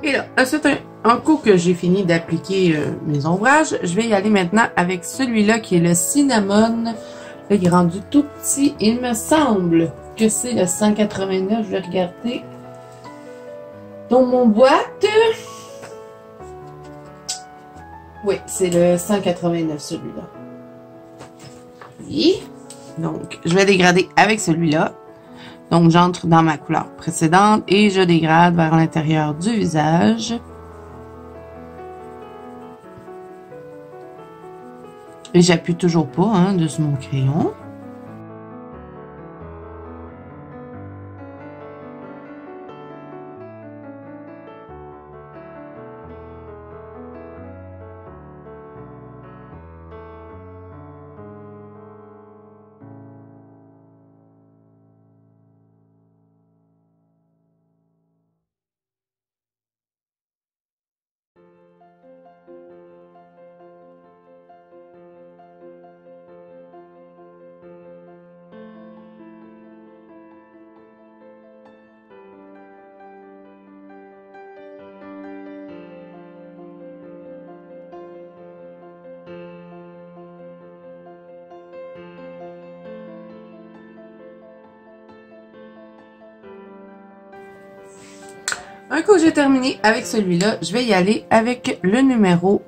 Et là, c'est un coup que j'ai fini d'appliquer mes ombrages, je vais y aller maintenant avec celui-là qui est le cinnamon. Là, il est rendu tout petit. Il me semble que c'est le 189. Je vais regarder dans mon boîte. Oui, c'est le 189 celui-là. Oui. Donc, je vais dégrader avec celui-là. Donc, j'entre dans ma couleur précédente et je dégrade vers l'intérieur du visage. Et j'appuie toujours pas, hein, dessus mon crayon. Un coup j'ai terminé avec celui-là, je vais y aller avec le numéro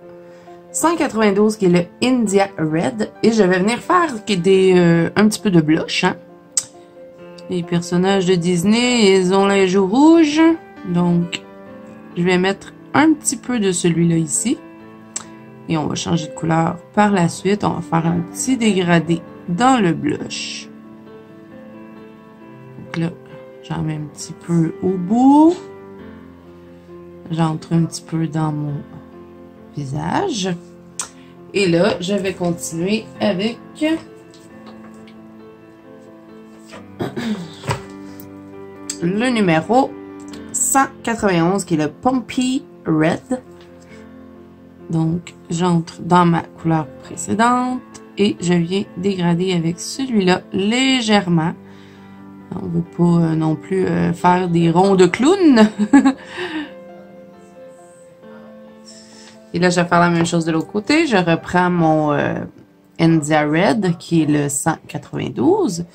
192 qui est le India Red. Et je vais venir faire un petit peu de blush. Hein. Les personnages de Disney, ils ont les joues rouges. Donc, je vais mettre un petit peu de celui-là ici. Et on va changer de couleur par la suite. On va faire un petit dégradé dans le blush. Donc là, j'en mets un petit peu au bout. J'entre un petit peu dans mon visage. Et là, je vais continuer avec le numéro 191 qui est le Pumpy Red. Donc, j'entre dans ma couleur précédente et je viens dégrader avec celui-là légèrement. On ne veut pas non plus faire des ronds de clown. Et là, je vais faire la même chose de l'autre côté. Je reprends mon India Red qui est le 192.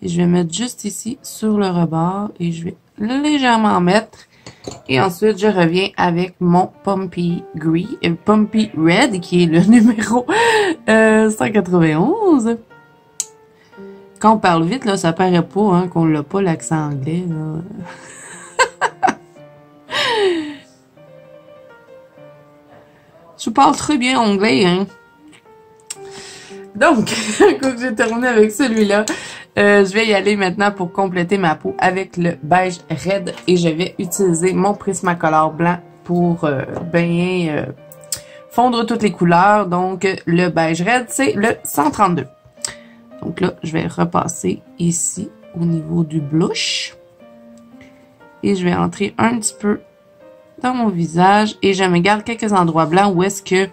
Et je vais mettre juste ici sur le rebord et je vais légèrement mettre. Et ensuite, je reviens avec mon Pumpy Red, qui est le numéro 191. Quand on parle vite, là, ça paraît pas hein, qu'on l'a pas l'accent anglais. Là. Je parle très bien anglais. Hein. Donc, quand j'ai terminé avec celui-là, je vais y aller maintenant pour compléter ma peau avec le beige red et je vais utiliser mon Prismacolor blanc pour bien fondre toutes les couleurs. Donc, le beige red, c'est le 132. Donc là, je vais repasser ici au niveau du blush et je vais entrer un petit peu dans mon visage et je me garde quelques endroits blancs où est-ce que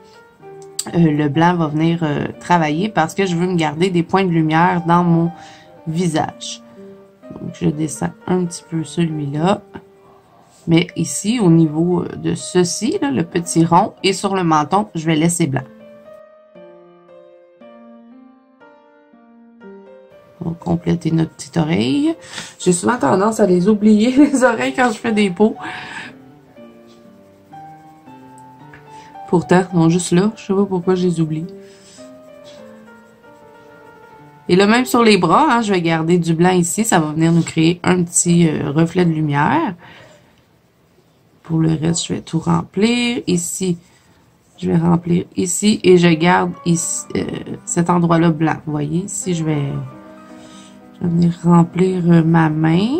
le blanc va venir travailler parce que je veux me garder des points de lumière dans mon visage. Donc, je descends un petit peu celui-là. Mais ici, au niveau de ceci, là, le petit rond, et sur le menton, je vais laisser blanc. On va compléter notre petite oreille. J'ai souvent tendance à les oublier, les oreilles, quand je fais des peaux. Pourtant, non, juste là, je sais pas pourquoi je les oublie. Et là, même sur les bras, hein, je vais garder du blanc ici. Ça va venir nous créer un petit reflet de lumière. Pour le reste, je vais tout remplir. Ici, je vais remplir ici. Et je garde ici cet endroit-là blanc. Vous voyez, ici, je vais venir remplir ma main.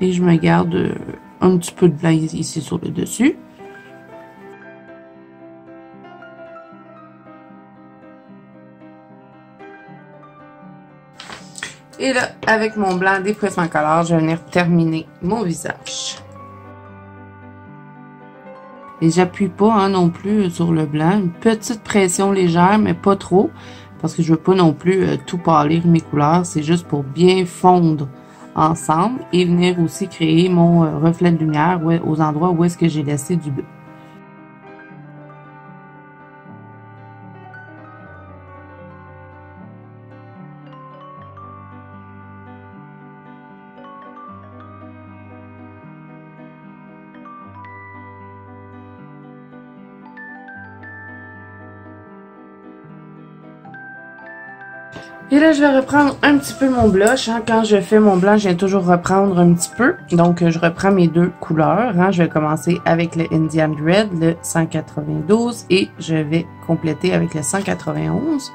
Et je me garde un petit peu de blanc ici sur le dessus. Et là, avec mon blanc des Prismacolor, je vais venir terminer mon visage. Et j'appuie pas hein, non plus sur le blanc. Une petite pression légère, mais pas trop. Parce que je veux pas non plus tout pâlir mes couleurs. C'est juste pour bien fondre ensemble. Et venir aussi créer mon reflet de lumière aux endroits où est-ce que j'ai laissé du bleu. Et là, je vais reprendre un petit peu mon blush. Hein. Quand je fais mon blanc, je viens toujours reprendre un petit peu. Donc, je reprends mes deux couleurs. Hein. Je vais commencer avec le Indian Red, le 192. Et je vais compléter avec le 191.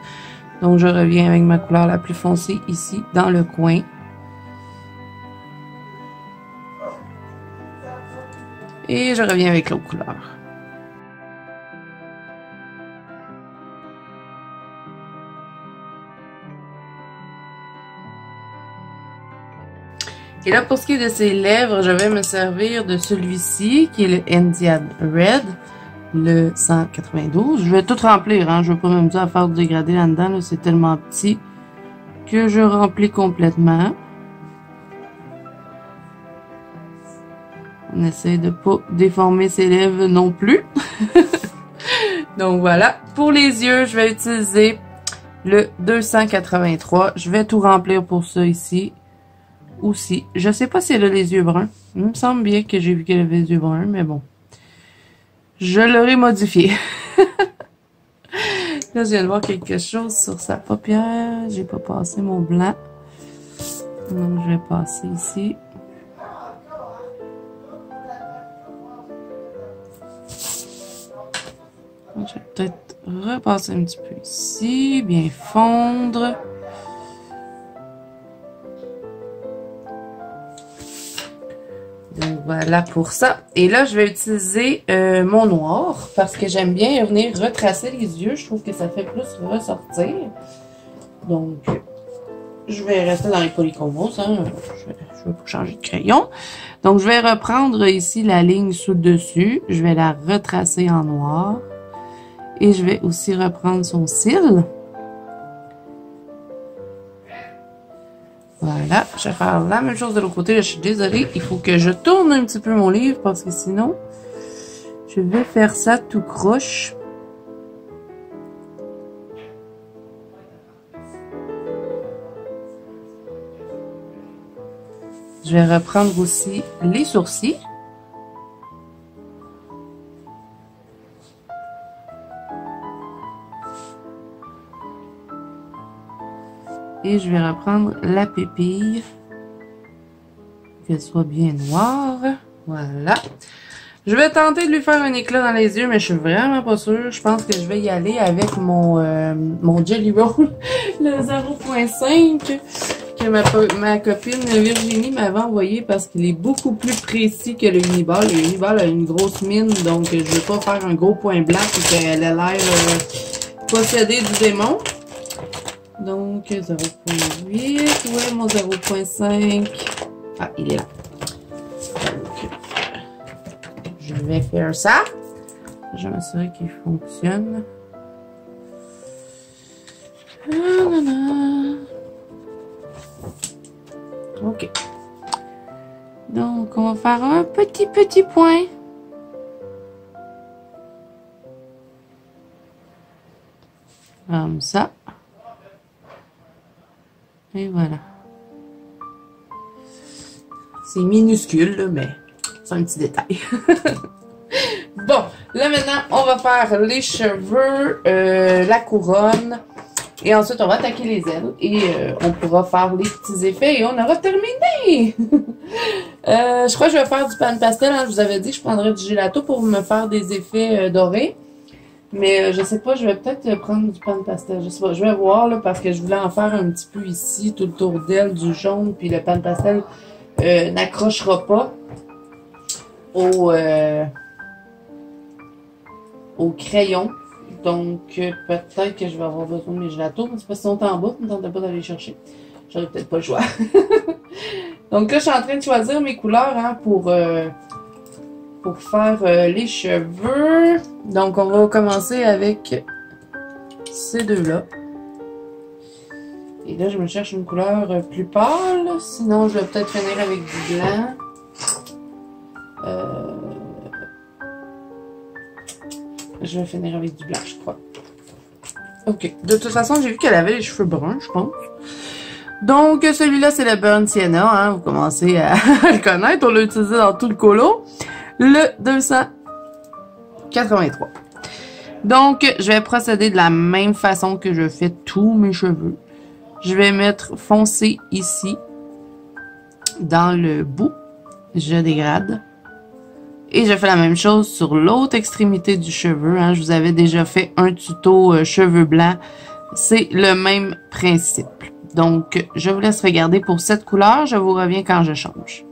Donc, je reviens avec ma couleur la plus foncée ici, dans le coin. Et je reviens avec l'autre couleur. Et là, pour ce qui est de ses lèvres, je vais me servir de celui-ci, qui est le Indian Red, le 192. Je vais tout remplir, hein. Je vais pas m'amuser à faire du dégradé là-dedans, là. C'est tellement petit que je remplis complètement. On essaie de pas déformer ses lèvres non plus. Donc voilà. Pour les yeux, je vais utiliser le 283. Je vais tout remplir pour ça ici. Aussi. Je sais pas si elle a les yeux bruns. Il me semble bien que j'ai vu qu'elle avait les yeux bruns, mais bon. Je l'aurais modifié. Là, je viens de voir quelque chose sur sa paupière. J'ai pas passé mon blanc. Donc, je vais passer ici. Je vais peut-être repasser un petit peu ici. Bien fondre. Donc voilà pour ça. Et là, je vais utiliser mon noir parce que j'aime bien venir retracer les yeux. Je trouve que ça fait plus ressortir. Donc, je vais rester dans les polychromos, hein. Je vais pas changer de crayon. Donc, je vais reprendre ici la ligne sous le dessus. Je vais la retracer en noir. Et je vais aussi reprendre son cil. Voilà, je vais faire la même chose de l'autre côté. Je suis désolée, il faut que je tourne un petit peu mon livre parce que sinon, je vais faire ça tout croche. Je vais reprendre aussi les sourcils. Et je vais reprendre la pupille. Qu'elle soit bien noire. Voilà. Je vais tenter de lui faire un éclat dans les yeux, mais je suis vraiment pas sûre. Je pense que je vais y aller avec mon Jelly Roll, le 0.5, que ma copine Virginie m'avait envoyé parce qu'il est beaucoup plus précis que le Uniball. Le Uniball a une grosse mine, donc je vais pas faire un gros point blanc et qu'elle a l'air possédée du démon. Donc, 0.8, ouais, mon 0.5. Ah, il est là. Donc, je vais faire ça. Je vais m'assurer qu'il fonctionne. Ok. Donc, on va faire un petit point. Comme ça. Et voilà. C'est minuscule, là, mais c'est un petit détail. Bon, là maintenant, on va faire les cheveux, la couronne. Et ensuite, on va attaquer les ailes. Et on pourra faire les petits effets et on aura terminé! Je crois que je vais faire du pan pastel. Hein. Je vous avais dit que je prendrais du gelato pour me faire des effets dorés. Mais je sais pas, je vais peut-être prendre du pan pastel. Je sais pas, je vais voir là parce que je voulais en faire un petit peu ici, tout le tour d'elle, du jaune. Puis le pan pastel n'accrochera pas au crayon. Donc peut-être que je vais avoir besoin de mes gelatos. Mais c'est parce qu'ils sont en bas, je ne me tentais pas d'aller les chercher. J'aurais peut-être pas le choix. Donc là, je suis en train de choisir mes couleurs hein, pour faire les cheveux. Donc, on va commencer avec ces deux-là. Et là, je me cherche une couleur plus pâle. Sinon, je vais peut-être finir avec du blanc. Je vais finir avec du blanc, je crois. Ok. De toute façon, j'ai vu qu'elle avait les cheveux bruns, je pense. Donc, celui-là, c'est le Burnt Sienna. Hein. Vous commencez à le connaître. On l'a utilisé dans tout le colo. Le 283. Donc, je vais procéder de la même façon que je fais tous mes cheveux. Je vais mettre foncé ici, dans le bout. Je dégrade. Et je fais la même chose sur l'autre extrémité du cheveu. Hein. Je vous avais déjà fait un tuto cheveux blancs. C'est le même principe. Donc, je vous laisse regarder pour cette couleur. Je vous reviens quand je change.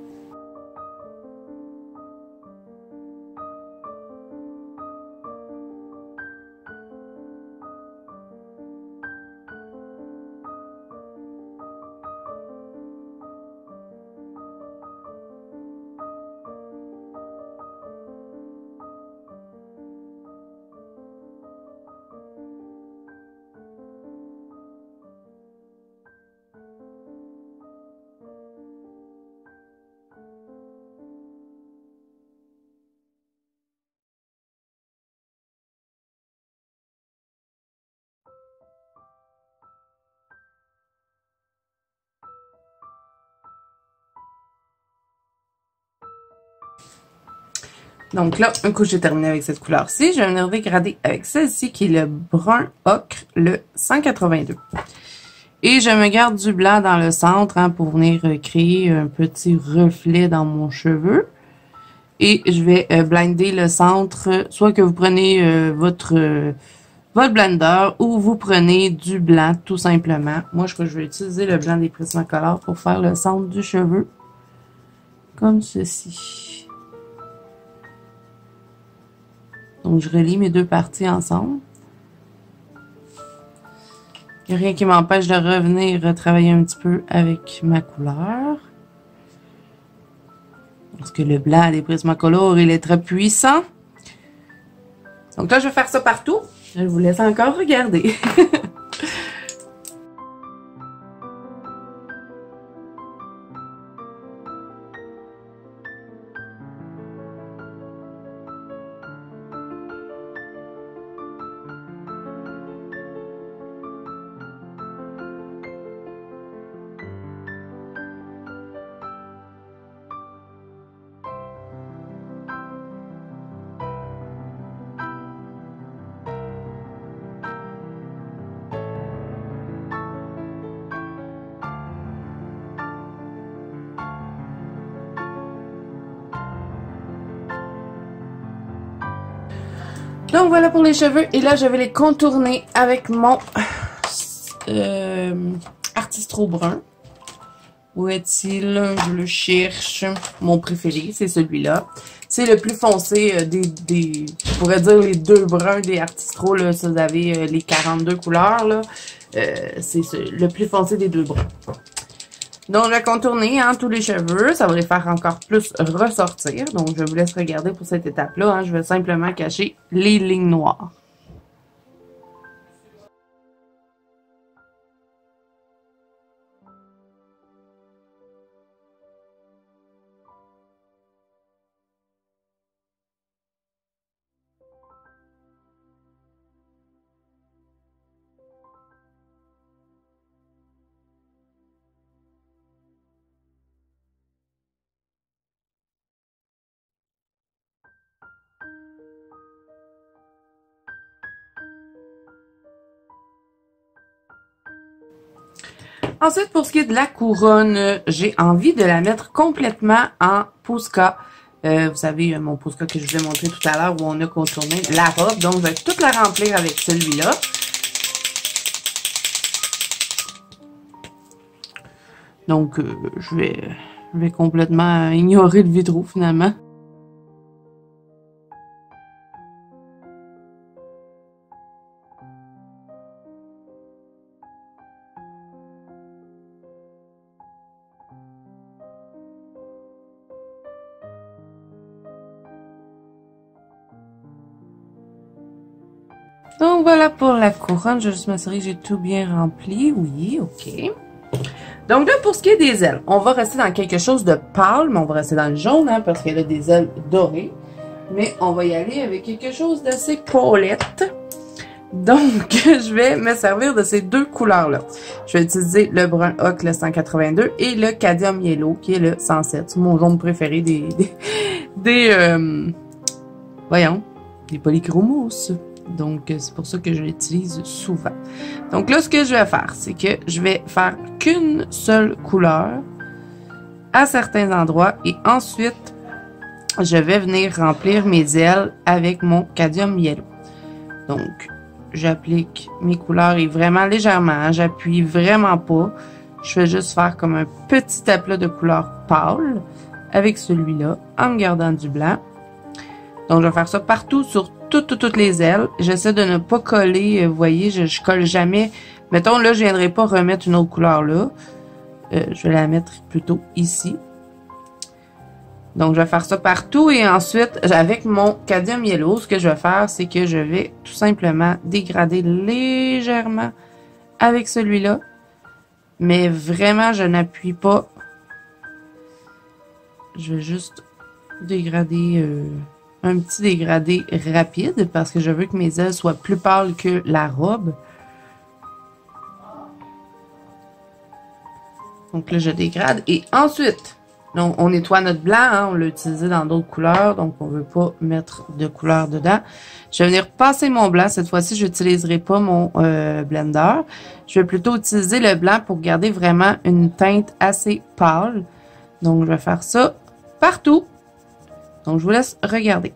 Donc là, un coup j'ai terminé avec cette couleur-ci, je vais venir dégrader avec celle-ci qui est le brun ocre, le 182. Et je me garde du blanc dans le centre hein, pour venir créer un petit reflet dans mon cheveu. Et je vais blinder le centre, soit que vous prenez votre blender ou vous prenez du blanc tout simplement. Moi, je crois que je vais utiliser le blanc des Prismacolor pour faire le centre du cheveu. Comme ceci. Donc, je relie mes deux parties ensemble. Il n'y a rien qui m'empêche de revenir travailler un petit peu avec ma couleur. Parce que le blanc des Prismacolor, il est très puissant. Donc là, je vais faire ça partout. Je vous laisse encore regarder. Donc voilà pour les cheveux. Et là, je vais les contourner avec mon Artistro brun. Où est-il? Je le cherche. Mon préféré, c'est celui-là. C'est le plus foncé je pourrais dire les deux bruns des Artistro. Là, si vous avez les 42 couleurs, là, c'est le plus foncé des deux bruns. Donc, je vais contourner hein, tous les cheveux. Ça va les faire encore plus ressortir. Donc, je vous laisse regarder pour cette étape-là. Hein. Je vais simplement cacher les lignes noires. Ensuite, pour ce qui est de la couronne, j'ai envie de la mettre complètement en Posca. Vous savez, mon Posca que je vous ai montré tout à l'heure où on a contourné la robe. Donc, je vais toute la remplir avec celui-là. Donc, je vais complètement ignorer le vitro finalement. Donc voilà pour la couronne, je vais juste m'assurer que j'ai tout bien rempli. Oui, ok. Donc là, pour ce qui est des ailes, on va rester dans quelque chose de pâle, mais on va rester dans le jaune, hein, parce qu'elle a des ailes dorées. Mais on va y aller avec quelque chose d'assez paulette. Donc, je vais me servir de ces deux couleurs-là. Je vais utiliser le brun ocre, le 182, et le cadmium yellow, qui est le 107. C'est mon jaune préféré voyons, des polychromos. Donc, c'est pour ça que je l'utilise souvent. Donc là, ce que je vais faire, c'est que je vais faire qu'une seule couleur à certains endroits. Et ensuite, je vais venir remplir mes ailes avec mon cadmium yellow. Donc, j'applique mes couleurs et vraiment légèrement. Hein, j'appuie vraiment pas. Je vais juste faire comme un petit aplat de couleur pâle avec celui-là en me gardant du blanc. Donc, je vais faire ça partout sur toutes les ailes. J'essaie de ne pas coller, vous voyez, je colle jamais. Mettons, là, je viendrai pas remettre une autre couleur là. Je vais la mettre plutôt ici. Donc, je vais faire ça partout et ensuite, avec mon cadmium yellow, ce que je vais faire, c'est que je vais tout simplement dégrader légèrement avec celui-là. Mais vraiment, je n'appuie pas. Je vais juste dégrader... un petit dégradé rapide parce que je veux que mes ailes soient plus pâles que la robe. Donc là, je dégrade. Et ensuite, donc, on nettoie notre blanc. Hein, on l'a utilisé dans d'autres couleurs. Donc, on ne veut pas mettre de couleur dedans. Je vais venir passer mon blanc. Cette fois-ci, je n'utiliserai pas mon blender. Je vais plutôt utiliser le blanc pour garder vraiment une teinte assez pâle. Donc, je vais faire ça partout. Donc, je vous laisse regarder.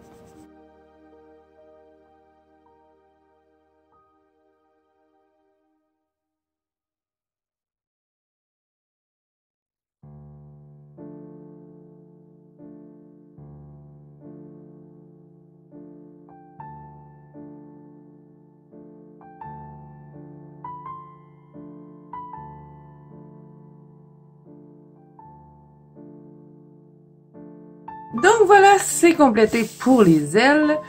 Donc voilà, c'est complété pour les ailes.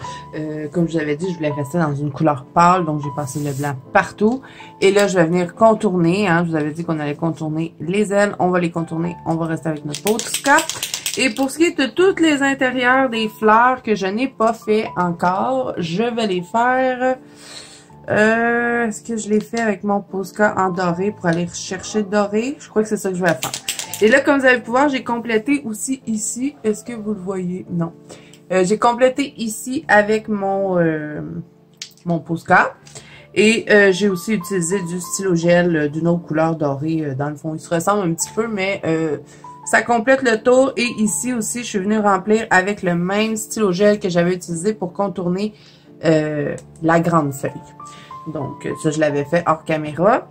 Comme je vous avais dit, je voulais rester dans une couleur pâle, donc j'ai passé le blanc partout. Et là, je vais venir contourner. Hein, je vous avais dit qu'on allait contourner les ailes. On va les contourner. On va rester avec notre Posca. Et pour ce qui est de tous les intérieurs des fleurs que je n'ai pas fait encore, je vais les faire. Est-ce que je l'ai fait avec mon Posca en doré pour aller chercher doré? Je crois que c'est ça que je vais faire. Et là, comme vous allez pouvoir, j'ai complété aussi ici. Est-ce que vous le voyez? Non. J'ai complété ici avec mon Posca. Et j'ai aussi utilisé du stylo gel d'une autre couleur dorée. Dans le fond, il se ressemble un petit peu, mais ça complète le tour. Et ici aussi, je suis venue remplir avec le même stylo gel que j'avais utilisé pour contourner la grande feuille. Donc, ça, je l'avais fait hors caméra.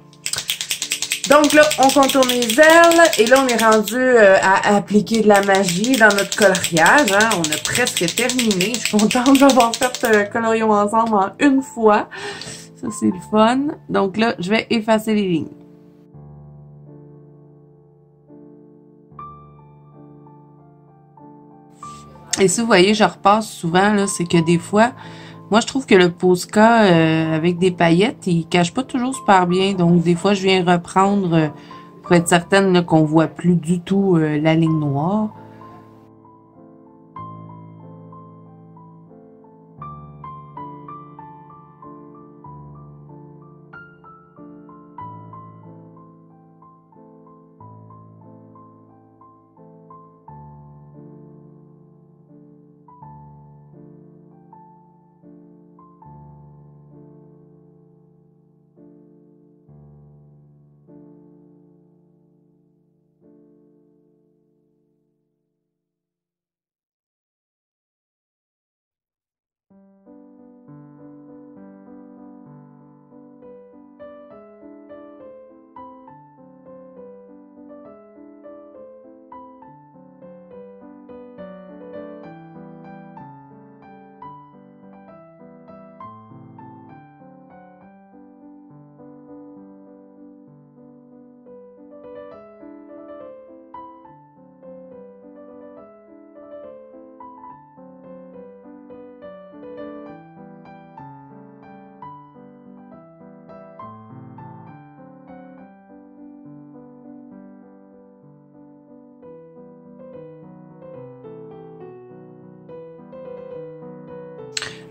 Donc là, on contourne les ailes et là, on est rendu à appliquer de la magie dans notre coloriage. Hein. On a presque terminé. Je suis contente d'avoir fait colorion ensemble en une fois. Ça, c'est le fun. Donc là, je vais effacer les lignes. Et si vous voyez, je repasse souvent, là, c'est que des fois, moi, je trouve que le Posca avec des paillettes, il cache pas toujours super bien. Donc, des fois, je viens reprendre pour être certaine qu'on voit plus du tout la ligne noire.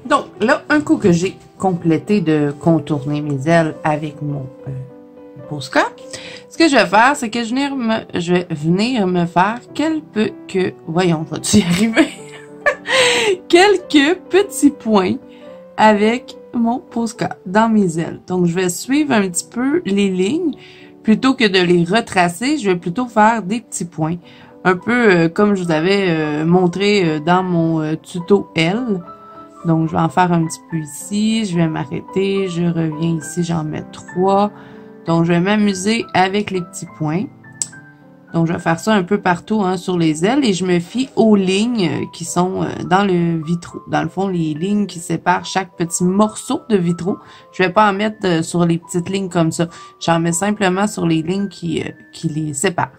Donc, là, un coup que j'ai complété de contourner mes ailes avec mon Posca, ce que je vais faire, c'est que je vais venir me faire voyons, vas-tu y arriver? Quelques petits points avec mon Posca dans mes ailes. Donc, je vais suivre un petit peu les lignes. Plutôt que de les retracer, je vais plutôt faire des petits points. Un peu comme je vous avais montré dans mon tuto L. Donc, je vais en faire un petit peu ici. Je vais m'arrêter. Je reviens ici. J'en mets 3. Donc, je vais m'amuser avec les petits points. Donc, je vais faire ça un peu partout hein, sur les ailes. Et je me fie aux lignes qui sont dans le vitraux. Dans le fond, les lignes qui séparent chaque petit morceau de vitraux. Je vais pas en mettre sur les petites lignes comme ça. J'en mets simplement sur les lignes qui les séparent.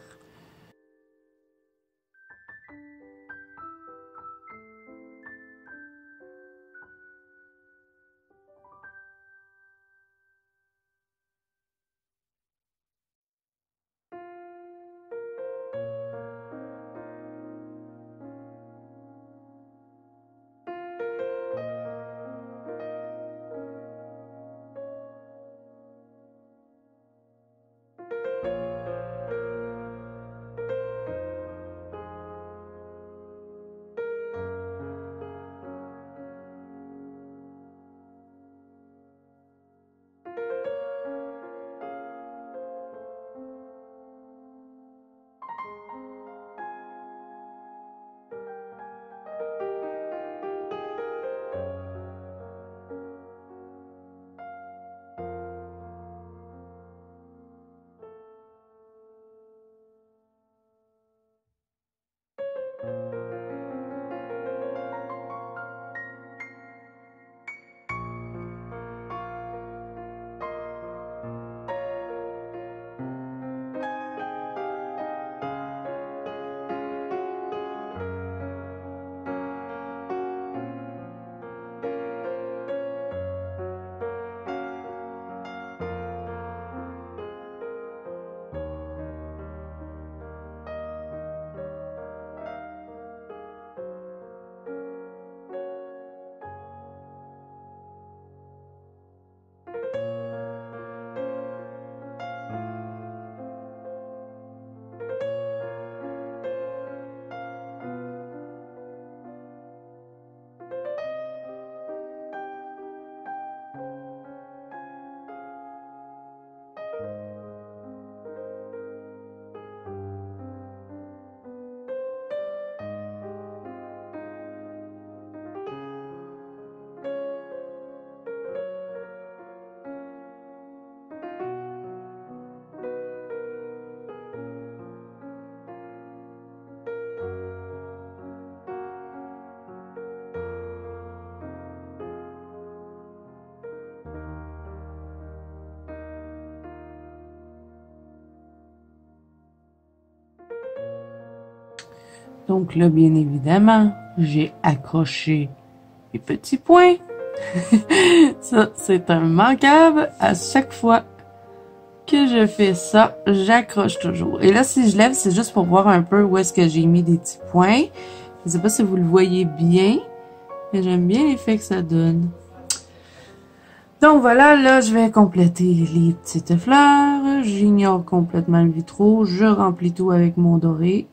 Donc là, bien évidemment, j'ai accroché mes petits points. Ça, c'est un manquable. À chaque fois que je fais ça, j'accroche toujours. Et là, si je lève, c'est juste pour voir un peu où est-ce que j'ai mis des petits points. Je sais pas si vous le voyez bien, mais j'aime bien l'effet que ça donne. Donc voilà, là, je vais compléter les petites fleurs. J'ignore complètement le vitraux. Je remplis tout avec mon doré.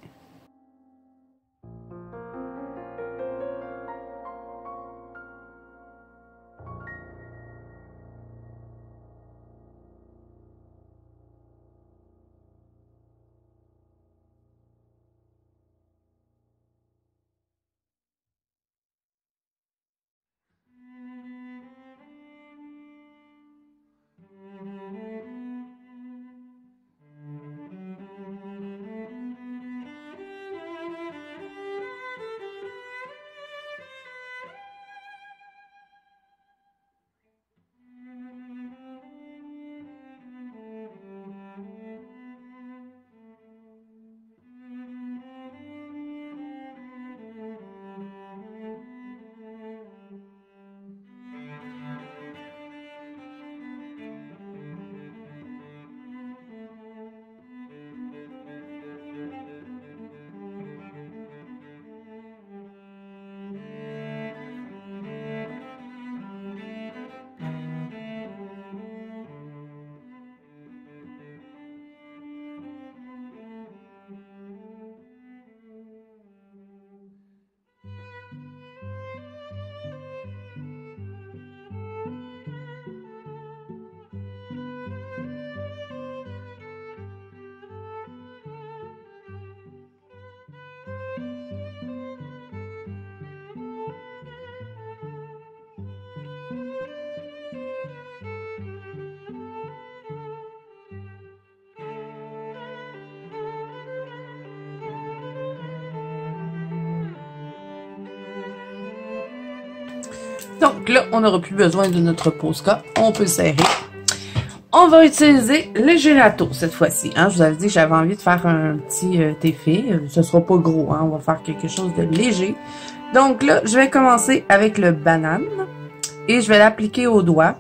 Donc là, on n'aura plus besoin de notre Posca. On peut serrer. On va utiliser le gelato cette fois-ci. Hein? Je vous avais dit que j'avais envie de faire un petit effet. Ce sera pas gros. Hein? On va faire quelque chose de léger. Donc là, je vais commencer avec le banane. Et je vais l'appliquer au doigt.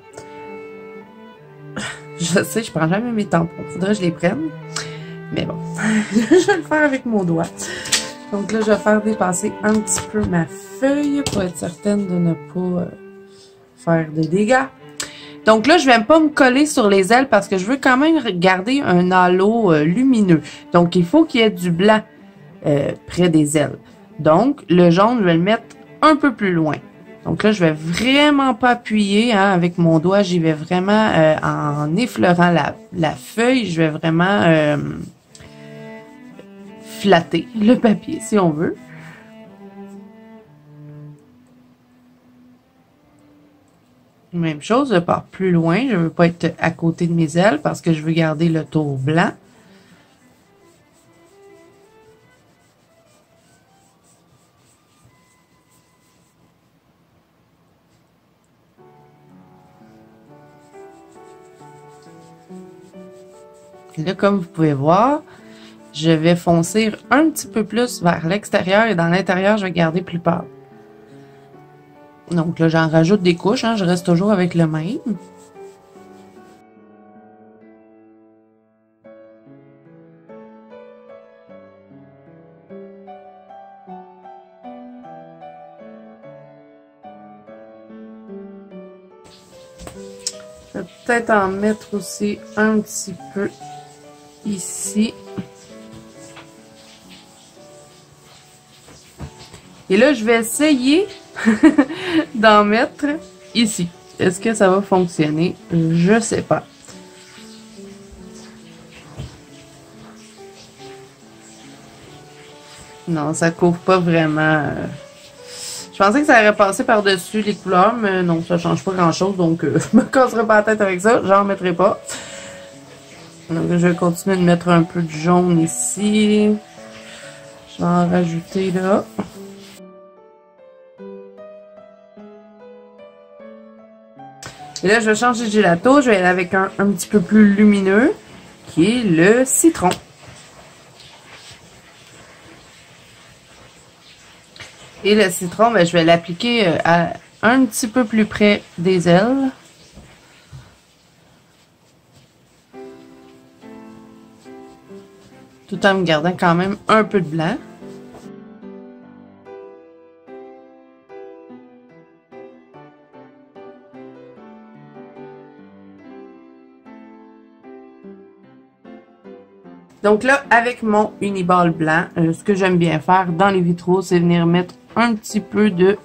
Je sais, je prends jamais mes tampons. Faudrait que je les prenne. Mais bon, je vais le faire avec mon doigt. Donc là, je vais faire dépasser un petit peu ma feuille pour être certaine de ne pas faire de dégâts. Donc là, je vais pas me coller sur les ailes parce que je veux quand même garder un halo lumineux. Donc, il faut qu'il y ait du blanc près des ailes. Donc, le jaune, je vais le mettre un peu plus loin. Donc là, je vais vraiment pas appuyer. Hein, avec mon doigt, j'y vais vraiment en effleurant la feuille. Je vais vraiment flatter le papier, si on veut. Même chose, je pars plus loin. Je veux pas être à côté de mes ailes parce que je veux garder le tour blanc. Et là, comme vous pouvez voir, je vais foncer un petit peu plus vers l'extérieur et dans l'intérieur, je vais garder plus pâle. Donc là, j'en rajoute des couches, hein, je reste toujours avec le même. Je vais peut-être en mettre aussi un petit peu ici. Et là, je vais essayer d'en mettre ici. Est-ce que ça va fonctionner? Je sais pas. Non, ça couvre pas vraiment. Je pensais que ça aurait passé par-dessus les couleurs, mais non, ça change pas grand-chose. Donc, je me casserai pas la tête avec ça. J'en mettrai pas. Donc, je vais continuer de mettre un peu de jaune ici. Je vais en rajouter là. Et là, je vais changer de gelato. Je vais aller avec un petit peu plus lumineux, qui est le citron. Et le citron, ben, je vais l'appliquer à un petit peu plus près des ailes. Tout en me gardant quand même un peu de blanc. Donc là, avec mon Uniball blanc, ce que j'aime bien faire dans les vitraux, c'est venir mettre un petit peu de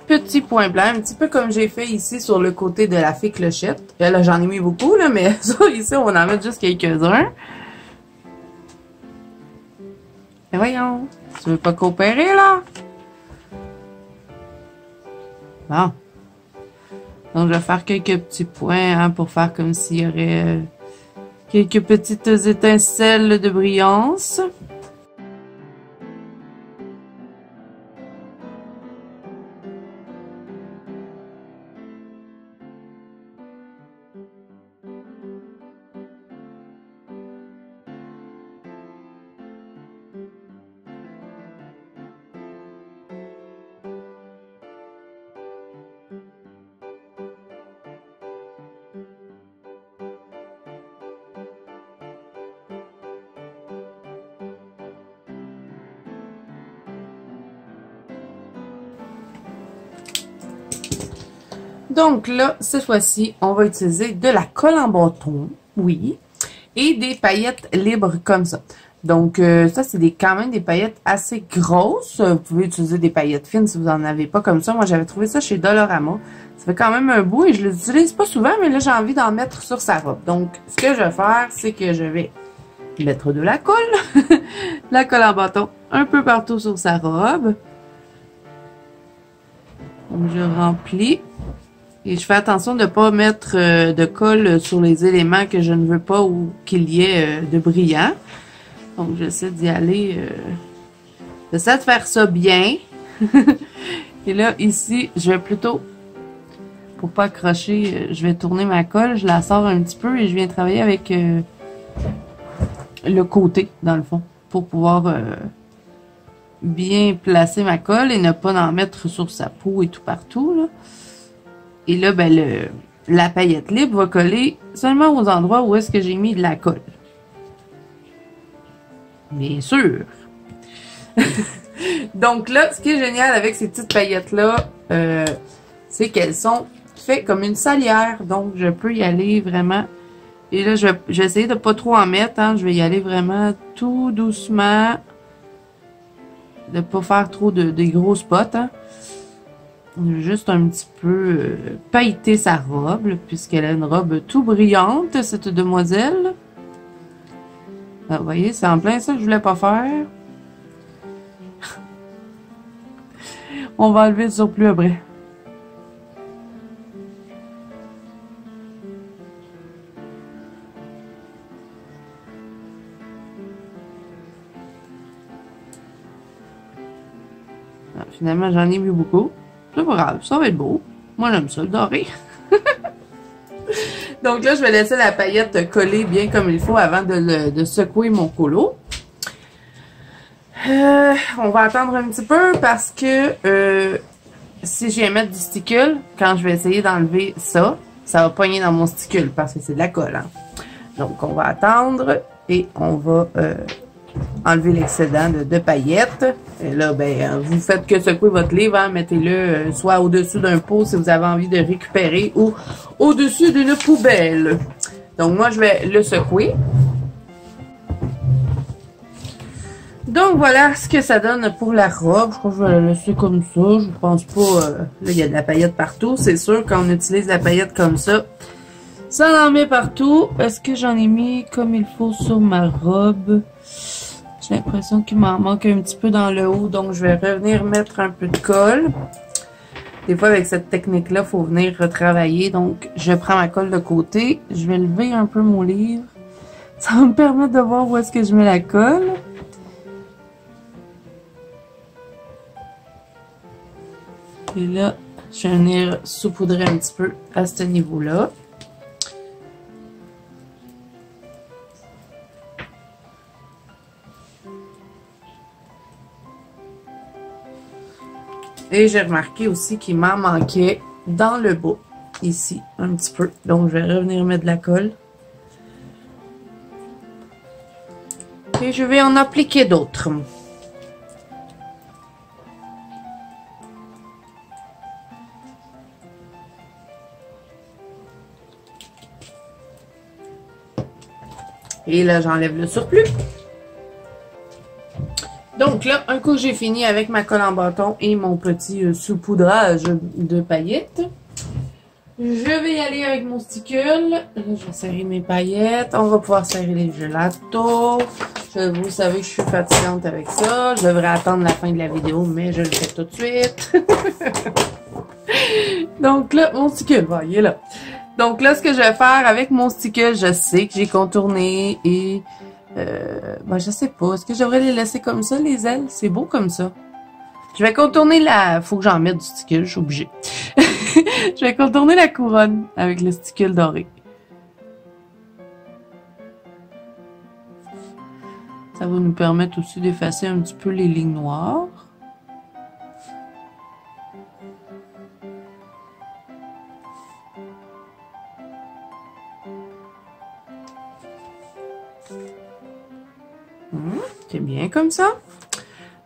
petits points blancs, un petit peu comme j'ai fait ici sur le côté de la fée clochette. Là, j'en ai mis beaucoup, là, mais ça, ici, on va en mettre juste quelques-uns. Et voyons, tu veux pas coopérer, là? Bon. Donc, je vais faire quelques petits points, hein, pour faire comme s'il y aurait quelques petites étincelles de brillance. Donc là, cette fois-ci, on va utiliser de la colle en bâton, oui, et des paillettes libres comme ça. Donc ça, c'est quand même des paillettes assez grosses. Vous pouvez utiliser des paillettes fines si vous n'en avez pas comme ça. Moi, j'avais trouvé ça chez Dollarama. Ça fait quand même un bout et je les utilise pas souvent, mais là, j'ai envie d'en mettre sur sa robe. Donc, ce que je vais faire, c'est que je vais mettre de la colle, la colle en bâton, un peu partout sur sa robe. Donc, je remplis. Et je fais attention de ne pas mettre de colle sur les éléments que je ne veux pas ou qu'il y ait de brillant. Donc, j'essaie d'y aller. J'essaie de faire ça bien. Et là, ici, je vais plutôt, pour pas accrocher, je vais tourner ma colle. Je la sors un petit peu et je viens travailler avec le côté, dans le fond, pour pouvoir bien placer ma colle et ne pas en mettre sur sa peau et tout partout, là. Et là, ben, la paillette libre va coller seulement aux endroits où est-ce que j'ai mis de la colle. Bien sûr. Donc là, ce qui est génial avec ces petites paillettes-là, c'est qu'elles sont faites comme une salière. Donc, je peux y aller vraiment. Et là, je vais essayer de pas trop en mettre. Hein. Je vais y aller vraiment tout doucement. De pas faire trop des gros spots. Hein. Juste un petit peu pailleter sa robe, puisqu'elle a une robe tout brillante, cette demoiselle. Ah, vous voyez, c'est en plein ça que je voulais pas faire. On va enlever le surplus après. Ah, finalement, j'en ai mis beaucoup. C'est pas grave, ça va être beau. Moi, j'aime ça, le doré. Donc là, je vais laisser la paillette coller bien comme il faut avant de secouer mon colo. On va attendre un petit peu parce que si je viens mettre du sticule, quand je vais essayer d'enlever ça, ça va pogner dans mon sticule parce que c'est de la colle. Hein. Donc, on va attendre et on va enlever l'excédent de paillettes. Et là, ben, vous faites que secouer votre livre, hein, mettez-le soit au-dessus d'un pot si vous avez envie de récupérer ou au-dessus d'une poubelle. Donc, moi, je vais le secouer. Donc, voilà ce que ça donne pour la robe. Je crois que je vais la laisser comme ça. Je pense pas... là, il y a de la paillette partout. C'est sûr, quand on utilise la paillette comme ça en met partout. Est-ce que j'en ai mis comme il faut sur ma robe? J'ai l'impression qu'il m'en manque un petit peu dans le haut. Donc, je vais revenir mettre un peu de colle. Des fois, avec cette technique-là, il faut venir retravailler. Donc, je prends ma colle de côté. Je vais lever un peu mon livre. Ça va me permettre de voir où est-ce que je mets la colle. Et là, je vais venir saupoudrer un petit peu à ce niveau-là. Et j'ai remarqué aussi qu'il m'en manquait dans le bas, ici, un petit peu. Donc, je vais revenir mettre de la colle. Et je vais en appliquer d'autres. Et là, j'enlève le surplus. Donc là, un coup j'ai fini avec ma colle en bâton et mon petit saupoudrage de paillettes, je vais y aller avec mon sticule. Là, je vais serrer mes paillettes. On va pouvoir serrer les gelatos. Vous savez que je suis fatigante avec ça. Je devrais attendre la fin de la vidéo, mais je le fais tout de suite. Donc là, mon sticule, voilà, il est là. Donc là, ce que je vais faire avec mon sticule, je sais que j'ai contourné et... ben, je sais pas. Est-ce que je devrais les laisser comme ça, les ailes? C'est beau comme ça. Je vais contourner la... Faut que j'en mette du sticule, je suis obligée. Je vais contourner la couronne avec le sticule doré. Ça va nous permettre aussi d'effacer un petit peu les lignes noires. C'est bien comme ça.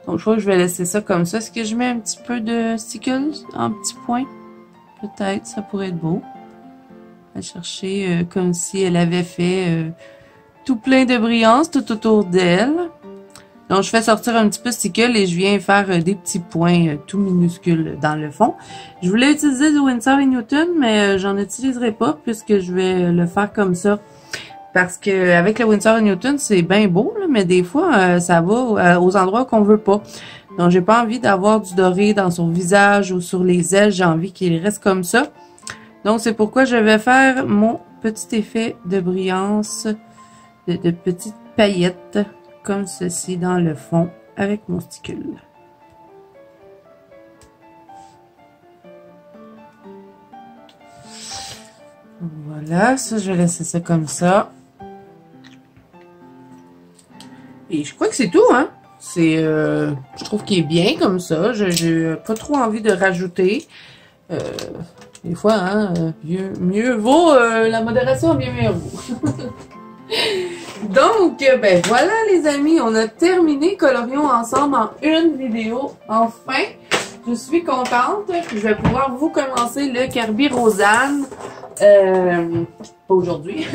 Donc, je crois que je vais laisser ça comme ça. Est-ce que je mets un petit peu de stickles en petits points? Peut-être, ça pourrait être beau. À chercher comme si elle avait fait tout plein de brillance tout autour d'elle. Donc, je fais sortir un petit peu de stickle et je viens faire des petits points tout minuscules dans le fond. Je voulais utiliser du Winsor & Newton, mais j'en utiliserai pas puisque je vais le faire comme ça. Parce que avec le Winsor & Newton, c'est bien beau, là, mais des fois, ça va aux endroits qu'on veut pas. Donc, j'ai pas envie d'avoir du doré dans son visage ou sur les ailes. J'ai envie qu'il reste comme ça. Donc, c'est pourquoi je vais faire mon petit effet de brillance, de petites paillettes, comme ceci dans le fond, avec mon sticule. Voilà, ça, je vais laisser ça comme ça. Et je crois que c'est tout, hein. C'est, je trouve qu'il est bien comme ça. J'ai pas trop envie de rajouter. Des fois, hein, mieux vaut la modération, bien mieux vaut. Donc, ben voilà les amis, on a terminé Colorions ensemble en une vidéo. Enfin, je suis contente. Je vais pouvoir vous commencer le Kirby Rosanne. Pas aujourd'hui,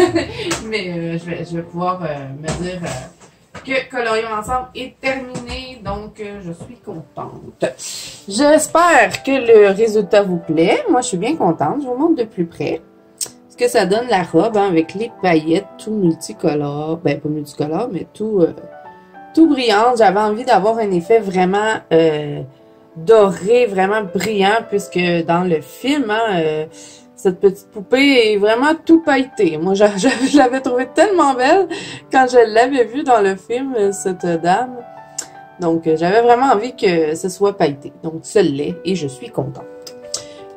mais je vais pouvoir me dire que Colorions ensemble est terminé. Donc, je suis contente. J'espère que le résultat vous plaît. Moi, je suis bien contente. Je vous montre de plus près ce que ça donne la robe, hein, avec les paillettes tout multicolores. Ben, pas multicolores, mais tout brillant. J'avais envie d'avoir un effet vraiment doré, vraiment brillant, puisque dans le film, hein, cette petite poupée est vraiment tout pailletée. Moi, je l'avais trouvée tellement belle quand je l'avais vue dans le film, cette dame. Donc, j'avais vraiment envie que ce soit pailleté. Donc, ça l'est et je suis contente.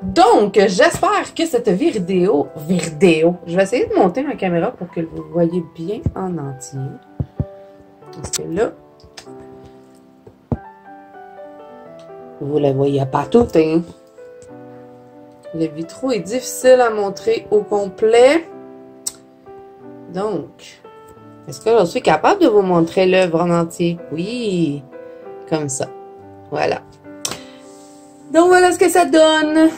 Donc, j'espère que cette vidéo, je vais essayer de monter ma caméra pour que vous voyez bien en entier. Parce que là, vous la voyez pas toute, hein? Le vitraux est difficile à montrer au complet. Donc, est-ce que je suis capable de vous montrer l'œuvre en entier? Oui, comme ça. Voilà. Donc, voilà ce que ça donne.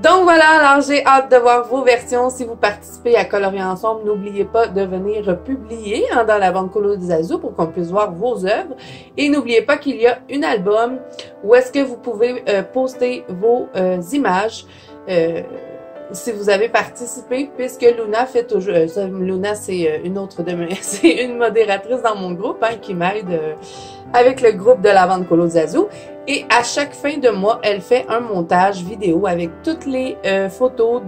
Donc voilà, alors j'ai hâte de voir vos versions. Si vous participez à Colorions ensemble, n'oubliez pas de venir publier hein, dans la Banque Colo des Azous pour qu'on puisse voir vos œuvres. Et n'oubliez pas qu'il y a un album où est-ce que vous pouvez poster vos images si vous avez participé, puisque Luna fait toujours... Luna, c'est une autre de mes... c'est une modératrice dans mon groupe hein, qui m'aide avec le groupe de la Banque Colo des Azous. Et à chaque fin de mois, elle fait un montage vidéo avec toutes les photos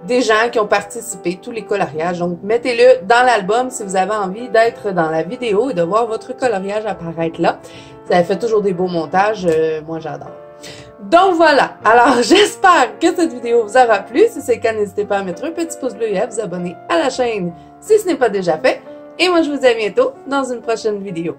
des gens qui ont participé, tous les coloriages. Donc, mettez-le dans l'album si vous avez envie d'être dans la vidéo et de voir votre coloriage apparaître là. Ça fait toujours des beaux montages. Moi, j'adore. Donc, voilà. Alors, j'espère que cette vidéo vous aura plu. Si c'est le cas, n'hésitez pas à mettre un petit pouce bleu et à vous abonner à la chaîne si ce n'est pas déjà fait. Et moi, je vous dis à bientôt dans une prochaine vidéo.